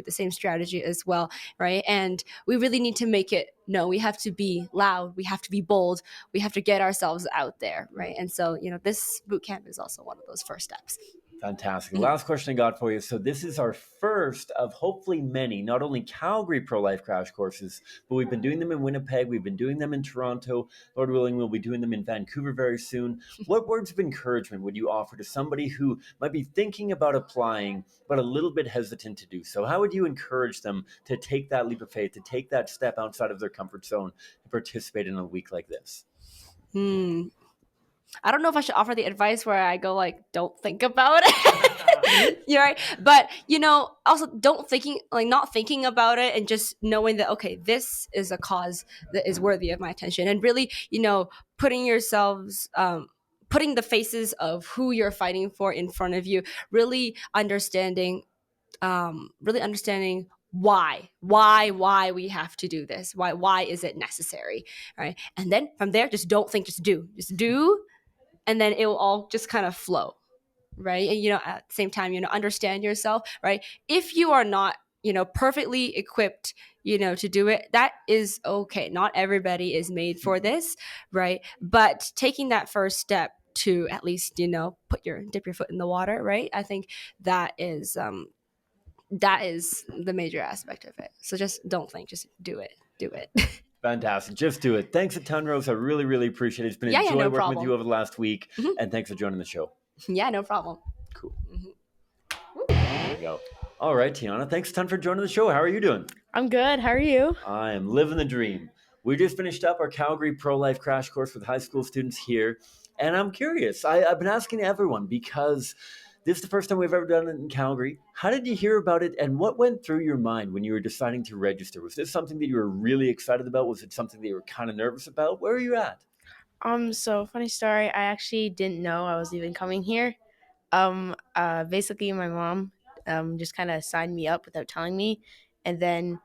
Speaker 9: same strategy as well, right? And we really need to make it known. We have to be loud. We have to be bold. We have to get ourselves out there, right? And so, this boot camp is also one of those first steps.
Speaker 1: Fantastic. Last question I got for you. So this is our first of hopefully many, not only Calgary pro-life crash courses, but we've been doing them in Winnipeg. We've been doing them in Toronto. Lord willing, we'll be doing them in Vancouver very soon. What words of encouragement would you offer to somebody who might be thinking about applying, but a little bit hesitant to do so? How would you encourage them to take that leap of faith, to take that step outside of their comfort zone and participate in a week like this?
Speaker 9: I don't know if I should offer the advice where I go like, don't think about it. You're right. But, also not thinking about it and just knowing that, okay, this is a cause that is worthy of my attention, and really, putting yourselves, putting the faces of who you're fighting for in front of you, really understanding why we have to do this. Why is it necessary? Right. And then from there, just don't think, just do. And then it will all just kind of flow, right? And, at the same time, understand yourself, right? If you are not, perfectly equipped, to do it, that is okay. Not everybody is made for this, right? But taking that first step to at least, dip your foot in the water, right? I think that is the major aspect of it. So just don't think, just do it.
Speaker 1: Fantastic. Just do it. Thanks a ton, Rose. I really, really appreciate it. It's been a joy working
Speaker 9: problem.
Speaker 1: with you over the last week. And thanks for joining the show.
Speaker 9: Yeah, no problem.
Speaker 1: Cool. There you go. All right, Tiana. Thanks a ton for joining the show. How are you doing?
Speaker 10: I'm good. How are you?
Speaker 1: I am living the dream. We just finished up our Calgary Pro-Life Crash Course with high school students here. And I'm curious. I've been asking everyone because this is the first time we've ever done it in Calgary. How did you hear about it, and what went through your mind when you were deciding to register? Was this something that you were really excited about? Was it something that you were kind of nervous about? Where are you at?
Speaker 10: So funny story. I actually didn't know I was even coming here. Basically my mom just kind of signed me up without telling me, and then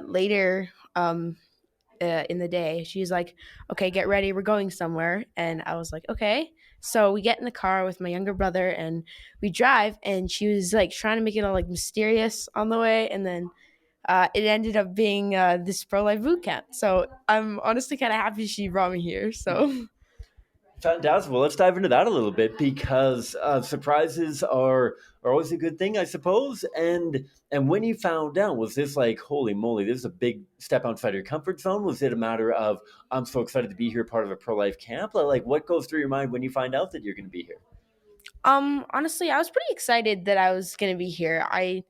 Speaker 10: later in the day she's like, okay, get ready, we're going somewhere. And I was like, okay. So we get in the car with my younger brother and we drive, and she was like trying to make it all like mysterious on the way, and then it ended up being this pro life boot camp. So I'm honestly kind of happy she brought me here. So
Speaker 1: Fantastic. Well, let's dive into that a little bit because surprises are always a good thing, I suppose. And when you found out, was this like, holy moly, this is a big step outside your comfort zone? Was it a matter of, I'm so excited to be here, part of a pro life camp? Like, what goes through your mind when you find out that you're going to be here?
Speaker 10: honestly, I was pretty excited that I was gonna be here. I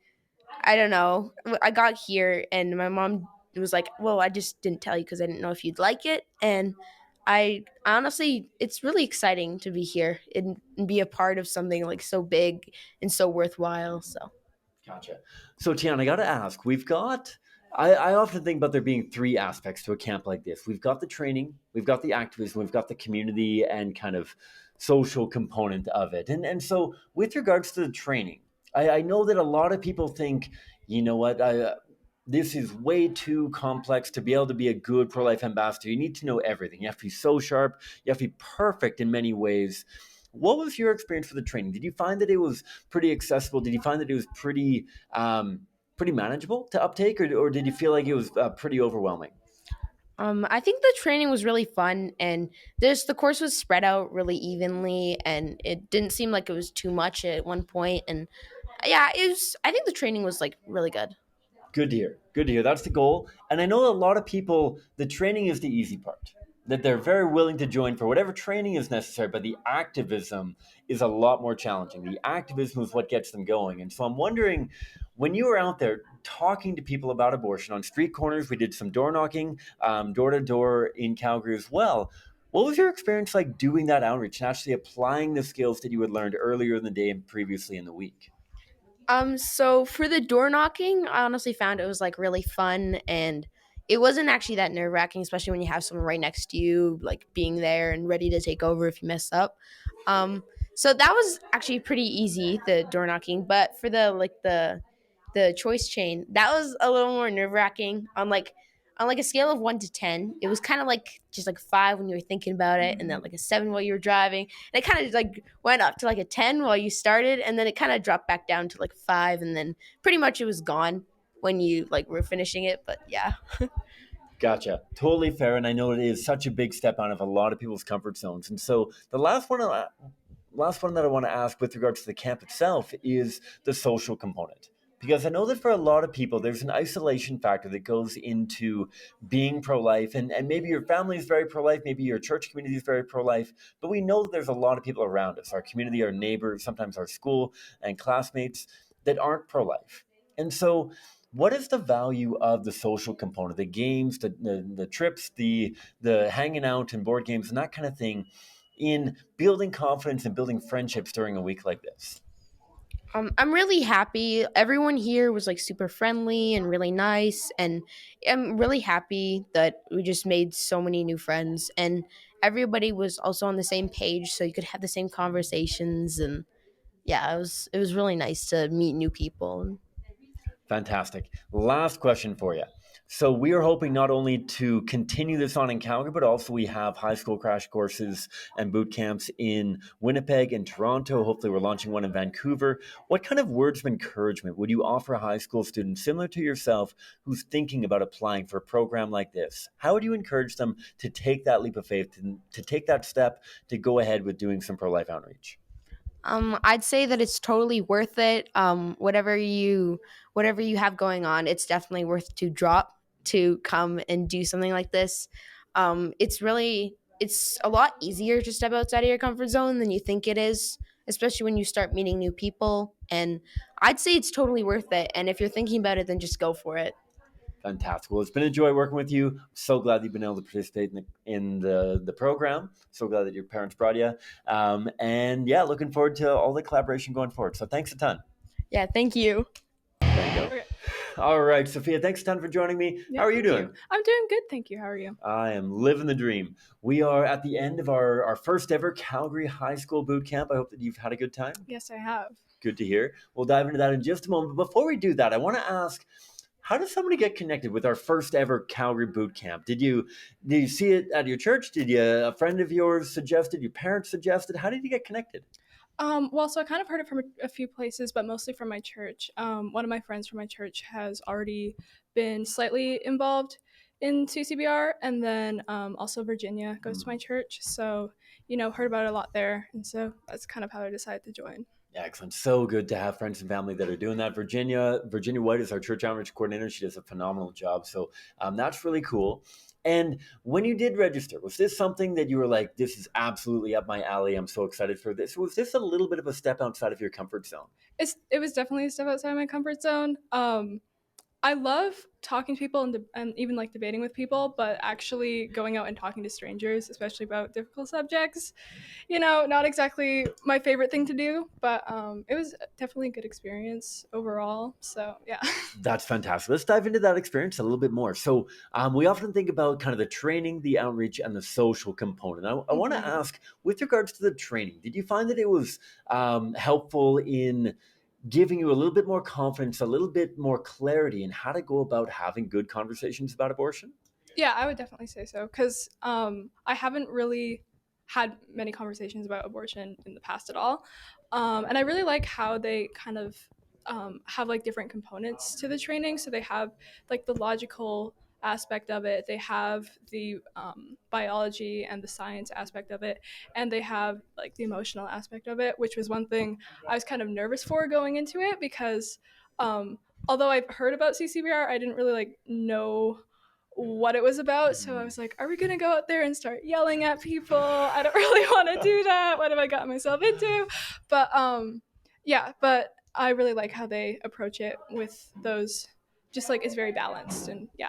Speaker 10: don't know. I got here and my mom was like, "Well, I just didn't tell you because I didn't know if you'd like it." And I honestly, it's really exciting to be here and be a part of something like so big and so worthwhile. So
Speaker 1: Gotcha. So, Tian, I got to ask, I often think about there being three aspects to a camp like this. We've got the training, we've got the activism, we've got the community and kind of social component of it. And so, with regards to the training, I know that a lot of people think, you know what, this is way too complex to be able to be a good pro life ambassador. You need to know everything. You have to be so sharp, you have to be perfect in many ways. What was your experience for the training? Did you find that it was pretty accessible? Did you find that it was pretty manageable to uptake, or did you feel like it was pretty overwhelming?
Speaker 10: I think the training was really fun, and the course was spread out really evenly, and it didn't seem like it was too much at one point. And yeah, it was. I think the training was like really good.
Speaker 1: Good to hear. Good to hear. That's the goal. And I know a lot of people, the training is the easy part, that they're very willing to join for whatever training is necessary, but the activism is a lot more challenging. The activism is what gets them going. And so I'm wondering, when you were out there talking to people about abortion on street corners, we did some door knocking, door to door in Calgary as well. What was your experience like doing that outreach and actually applying the skills that you had learned earlier in the day and previously in the week?
Speaker 10: So for the door knocking, I honestly found it was like really fun, and it wasn't actually that nerve wracking, especially when you have someone right next to you, like being there and ready to take over if you mess up. Um, so that was actually pretty easy, the door knocking. But for the choice chain, that was a little more nerve wracking. On like a scale of 1 to 10, it was kind of like just like 5 when you were thinking about it, and then like a 7 while you were driving. And it kind of like went up to like a 10 while you started, and then it kind of dropped back down to like 5, and then pretty much it was gone when you like were finishing it. But yeah.
Speaker 1: Gotcha. Totally fair. And I know it is such a big step out of a lot of people's comfort zones. And so the last one that I want to ask with regards to the camp itself is the social component. Because I know that for a lot of people, there's an isolation factor that goes into being pro life. And maybe your family is very pro life, maybe your church community is very pro life, but we know that there's a lot of people around us, our community, our neighbors, sometimes our school and classmates that aren't pro life. And so, what is the value of the social component, the games, the trips, the hanging out and board games and that kind of thing in building confidence and building friendships during a week like this?
Speaker 10: I'm really happy. Everyone here was like super friendly and really nice, and I'm really happy that we just made so many new friends, and everybody was also on the same page, so you could have the same conversations. And yeah, it was really nice to meet new people.
Speaker 1: Fantastic. Last question for you. So we are hoping not only to continue this on in Calgary, but also we have high school crash courses and boot camps in Winnipeg and Toronto. Hopefully we're launching one in Vancouver. What kind of words of encouragement would you offer a high school student similar to yourself who's thinking about applying for a program like this? How would you encourage them to take that leap of faith, to take that step to go ahead with doing some pro-life outreach?
Speaker 10: I'd say that it's totally worth it. Whatever you have going on, it's definitely worth to drop to come and do something like this. It's a lot easier to step outside of your comfort zone than you think it is, especially when you start meeting new people. And I'd say it's totally worth it. And if you're thinking about it, then just go for it.
Speaker 1: Fantastic. Well, it's been a joy working with you. So glad you've been able to participate in the program. So glad that your parents brought you. And yeah, looking forward to all the collaboration going forward. So thanks a ton.
Speaker 10: Yeah, thank you.
Speaker 1: There you go. Okay. All right, Sophia, thanks a ton for joining me.
Speaker 4: Yeah,
Speaker 1: how are you doing?
Speaker 4: I'm doing good, thank you. How are you?
Speaker 1: I am living the dream. We are at the end of our first ever Calgary High School Boot Camp. I hope that you've had a good time.
Speaker 4: Yes, I have.
Speaker 1: Good to hear. We'll dive into that in just a moment. But before we do that, I want to ask, how does somebody get connected with our first ever Calgary boot camp? Did you see it at your church? Did a friend of yours suggested? Your parents suggested? How did you get connected?
Speaker 4: Well, so I kind of heard it from a few places, but mostly from my church. One of my friends from my church has already been slightly involved in CCBR, and then also Virginia goes to my church. So, heard about it a lot there. And so that's kind of how I decided to join.
Speaker 1: Yeah, excellent. So good to have friends and family that are doing that. Virginia White is our church outreach coordinator. She does a phenomenal job. So that's really cool. And when you did register, was this something that you were like, this is absolutely up my alley? I'm so excited for this. Was this a little bit of a step outside of your comfort zone?
Speaker 4: It was definitely a step outside my comfort zone. I love talking to people and even like debating with people, but actually going out and talking to strangers, especially about difficult subjects, not exactly my favorite thing to do, but it was definitely a good experience overall. So, yeah.
Speaker 1: That's fantastic. Let's dive into that experience a little bit more. So, we often think about kind of the training, the outreach, and the social component. I want to ask, with regards to the training, did you find that it was helpful in giving you a little bit more confidence, a little bit more clarity in how to go about having good conversations about abortion?
Speaker 4: Yeah, I would definitely say so, because I haven't really had many conversations about abortion in the past at all. And I really like how they kind of have like different components to the training. So they have like the logical aspect of it, they have the biology and the science aspect of it, and they have like the emotional aspect of it, which was one thing I was kind of nervous for going into it, because although I've heard about CCBR, I didn't really like know what it was about. So I was like, are we gonna go out there and start yelling at people? I don't really want to do that. What have I gotten myself into? But yeah, but I really like how they approach it with those, just like it's very balanced. And yeah.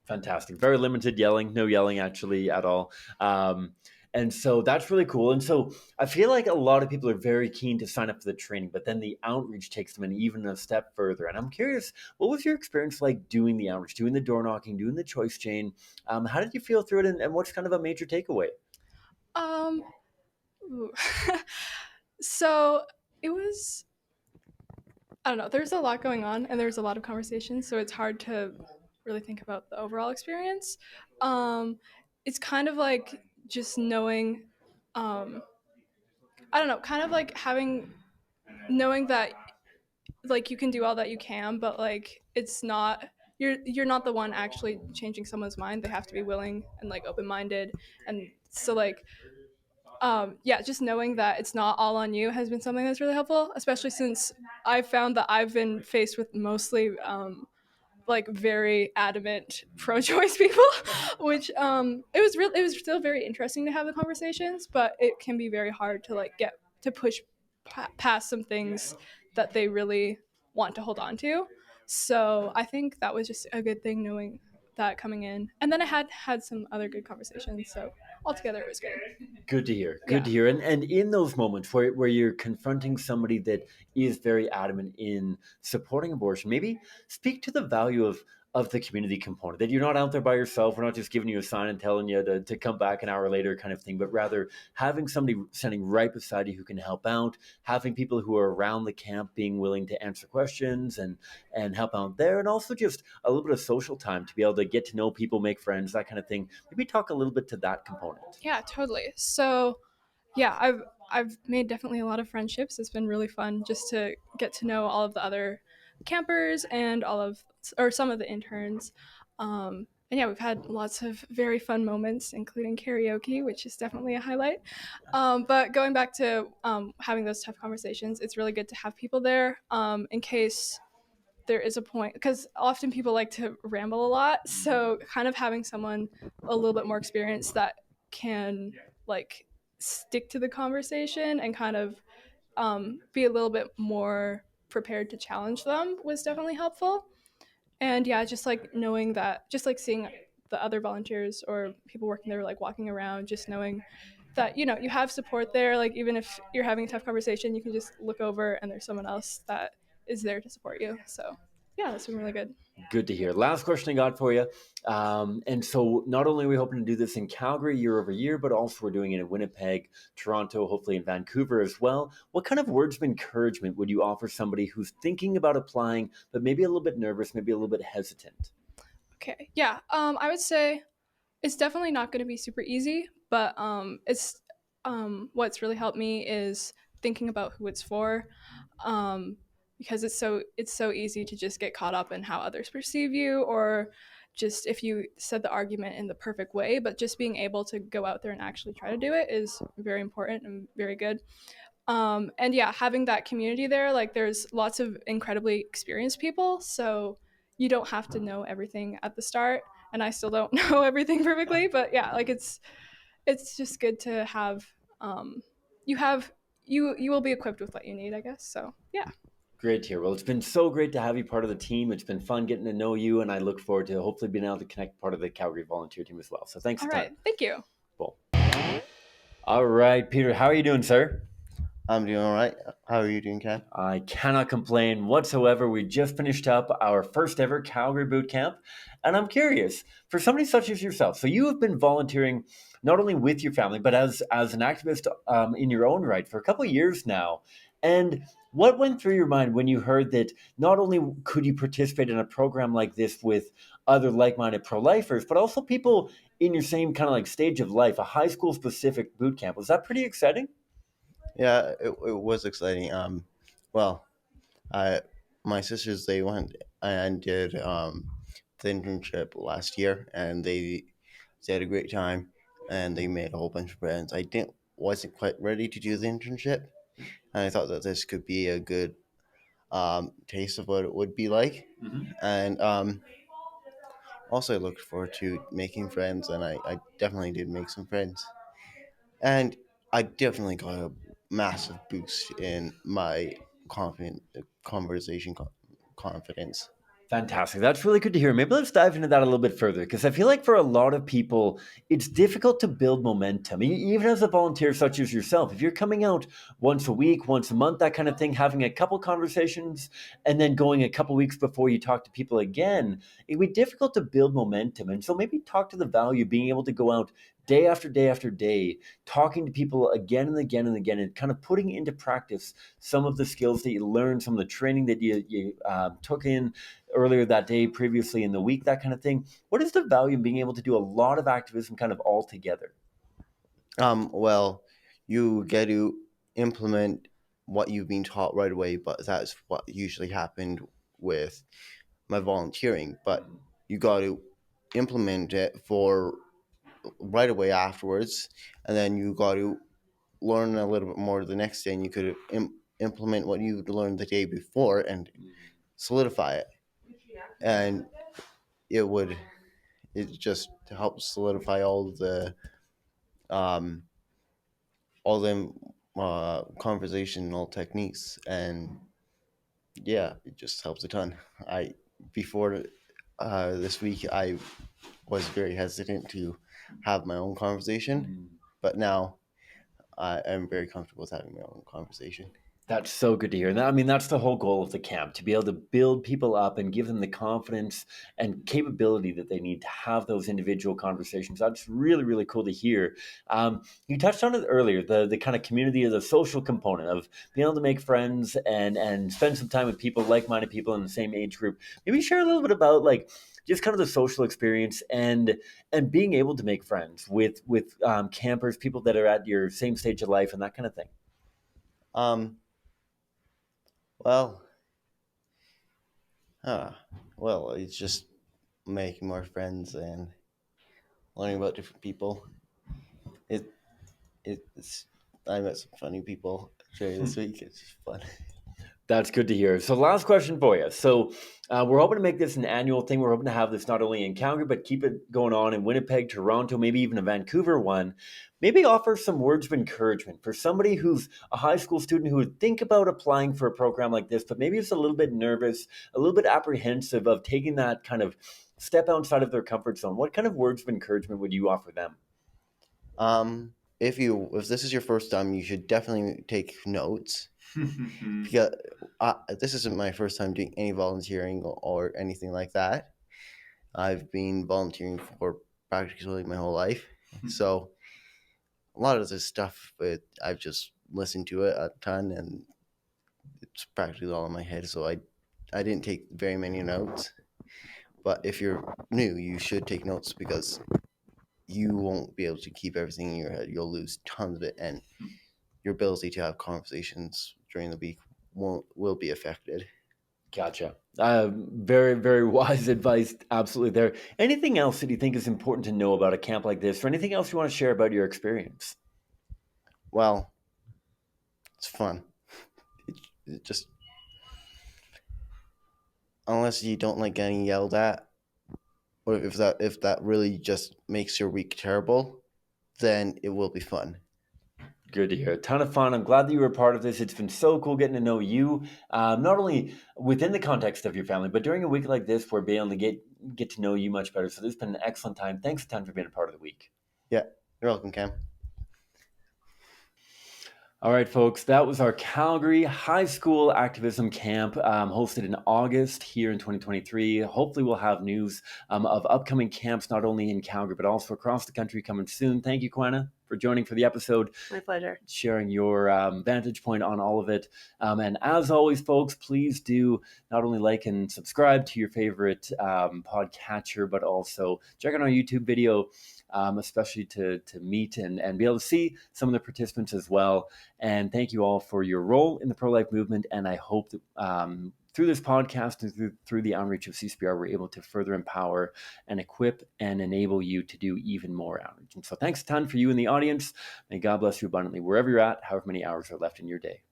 Speaker 1: Fantastic. Very limited yelling, no yelling actually at all. And so that's really cool. And so I feel like a lot of people are very keen to sign up for the training, but then the outreach takes them in even a step further. And I'm curious, what was your experience like doing the outreach, doing the door knocking, doing the choice chain? How did you feel through it, and what's kind of a major takeaway?
Speaker 4: Um, so it was, I don't know, there's a lot going on and there's a lot of conversations, so it's hard to really think about the overall experience. It's kind of like just knowing, I don't know, kind of like knowing that like you can do all that you can, but like it's not, you're not the one actually changing someone's mind. They have to be willing and like open-minded. And so like yeah, just knowing that it's not all on you has been something that's really helpful, especially since I found that I've been faced with mostly like very adamant pro-choice people, which it was still very interesting to have the conversations, but it can be very hard to like get to push past some things that they really want to hold on to. So I think that was just a good thing, knowing that coming in, and then I had some other good conversations. So altogether, it was good.
Speaker 1: Good to hear.
Speaker 4: Yeah.
Speaker 1: Good to hear. And in those moments where you're confronting somebody that is very adamant in supporting abortion, maybe speak to the value of the community component, that you're not out there by yourself. We're not just giving you a sign and telling you to come back an hour later kind of thing, but rather having somebody standing right beside you who can help out, having people who are around the camp being willing to answer questions and help out there, and also just a little bit of social time to be able to get to know people, make friends, that kind of thing. Maybe talk a little bit to that component.
Speaker 4: Yeah, totally. So yeah, I've made definitely a lot of friendships. It's been really fun just to get to know all of the other campers and some of the interns. And yeah, we've had lots of very fun moments, including karaoke, which is definitely a highlight. But going back to having those tough conversations, it's really good to have people there in case there is a point, because often people like to ramble a lot. So kind of having someone a little bit more experienced that can like stick to the conversation and kind of be a little bit more prepared to challenge them was definitely helpful. And yeah, just like knowing that, just like seeing the other volunteers or people working there, like walking around, just knowing that, you have support there. Like even if you're having a tough conversation, you can just look over and there's someone else that is there to support you. So yeah, that's been really good.
Speaker 1: Good to hear. Last question I got for you. And so not only are we hoping to do this in Calgary year over year, but also we're doing it in Winnipeg, Toronto, hopefully in Vancouver as well. What kind of words of encouragement would you offer somebody who's thinking about applying, but maybe a little bit nervous, maybe a little bit hesitant?
Speaker 4: Okay, yeah, I would say it's definitely not going to be super easy, but it's what's really helped me is thinking about who it's for, because it's so easy to just get caught up in how others perceive you, or just if you said the argument in the perfect way. But just being able to go out there and actually try to do it is very important and very good. And yeah, having that community there, like there's lots of incredibly experienced people, so you don't have to know everything at the start. And I still don't know everything perfectly, but yeah, like it's just good to have you will be equipped with what you need, I guess. So yeah.
Speaker 1: Great to hear. Well, it's been so great to have you part of the team. It's been fun getting to know you, and I look forward to hopefully being able to connect part of the Calgary volunteer team as well. So thanks
Speaker 4: All
Speaker 1: a ton.
Speaker 4: right, thank you.
Speaker 1: Cool. All right, Peter, how are you doing, sir?
Speaker 11: I'm doing all right. How are you doing, Cam?
Speaker 1: I cannot complain whatsoever. We just finished up our first ever Calgary Bootcamp, and I'm curious, for somebody such as yourself, so you have been volunteering not only with your family, but as an activist in your own right for a couple of years now. And what went through your mind when you heard that not only could you participate in a program like this with other like-minded pro-lifers, but also people in your same kind of like stage of life, a high school specific boot camp? Was that pretty exciting?
Speaker 11: Yeah, it was exciting. Well, my sisters, they went and did the internship last year, and they had a great time, and they made a whole bunch of friends. I wasn't quite ready to do the internship, and I thought that this could be a good taste of what it would be like, and also I looked forward to making friends, and I definitely did make some friends, and I definitely got a massive boost in my conversation confidence.
Speaker 1: Fantastic. That's really good to hear. Maybe let's dive into that a little bit further, because I feel like for a lot of people, it's difficult to build momentum. Even as a volunteer such as yourself, if you're coming out once a week, once a month, that kind of thing, having a couple conversations and then going a couple weeks before you talk to people again, it'd be difficult to build momentum. And so maybe talk to the value of being able to go out day after day after day, talking to people again and again and again, and kind of putting into practice some of the skills that you learned, some of the training that you took in earlier that day, previously in the week, that kind of thing. What is the value in being able to do a lot of activism kind of all together?
Speaker 11: Well, you get to implement what you've been taught right away, but that's what usually happened with my volunteering. But you got to implement it for right away afterwards, and then you got to learn a little bit more the next day, and you could implement what you learned the day before and solidify it. And it just helps solidify all the conversational techniques, and yeah, it just helps a ton. Before this week, I was very hesitant to have my own conversation, but now I am very comfortable with having my own conversation.
Speaker 1: That's so good to hear. And I mean, that's the whole goal of the camp, to be able to build people up and give them the confidence and capability that they need to have those individual conversations. That's really, really cool to hear. You touched on it earlier, the kind of community, of the social component of being able to make friends and spend some time with people, like-minded people in the same age group. Maybe share a little bit about like just kind of the social experience and being able to make friends with campers, people that are at your same stage of life and that kind of thing.
Speaker 11: Well, it's just making more friends and learning about different people. I met some funny people during this week. It's just fun.
Speaker 1: That's good to hear. So last question for you. So we're hoping to make this an annual thing. We're hoping to have this not only in Calgary, but keep it going on in Winnipeg, Toronto, maybe even a Vancouver one. Maybe offer some words of encouragement for somebody who's a high school student who would think about applying for a program like this, but maybe is a little bit nervous, a little bit apprehensive of taking that kind of step outside of their comfort zone. What kind of words of encouragement would you offer them?
Speaker 11: If this is your first time, you should definitely take notes because this isn't my first time doing any volunteering or anything like that. I've been volunteering for practically my whole life. So a lot of this stuff, I've just listened to it a ton, and it's practically all in my head. So I didn't take very many notes. But if you're new, you should take notes because you won't be able to keep everything in your head. You'll lose tons of it, and your ability to have conversations during the week will be affected.
Speaker 1: Gotcha. Very, very wise advice. Absolutely there. Anything else that you think is important to know about a camp like this, or anything else you want to share about your experience?
Speaker 11: Well, it's fun. It just, unless you don't like getting yelled at, or if that really just makes your week terrible, then it will be fun.
Speaker 1: Good to hear. A ton of fun. I'm glad that you were a part of this. It's been so cool getting to know you, not only within the context of your family, but during a week like this, we're being able to get to know you much better. So this has been an excellent time. Thanks a ton for being a part of the week.
Speaker 11: Yeah, you're welcome, Cam.
Speaker 1: All right, folks, that was our Calgary High School Activism Camp hosted in August here in 2023. Hopefully we'll have news of upcoming camps, not only in Calgary, but also across the country coming soon. Thank you, Quiana, for joining for the episode.
Speaker 2: My pleasure.
Speaker 1: Sharing your vantage point on all of it. And as always, folks, please do not only like and subscribe to your favorite podcatcher, but also check out our YouTube video, especially to meet and be able to see some of the participants as well. And thank you all for your role in the pro-life movement. And I hope that through this podcast and through the outreach of CCBR, we're able to further empower and equip and enable you to do even more outreach. And so thanks a ton for you in the audience. May God bless you abundantly wherever you're at, however many hours are left in your day.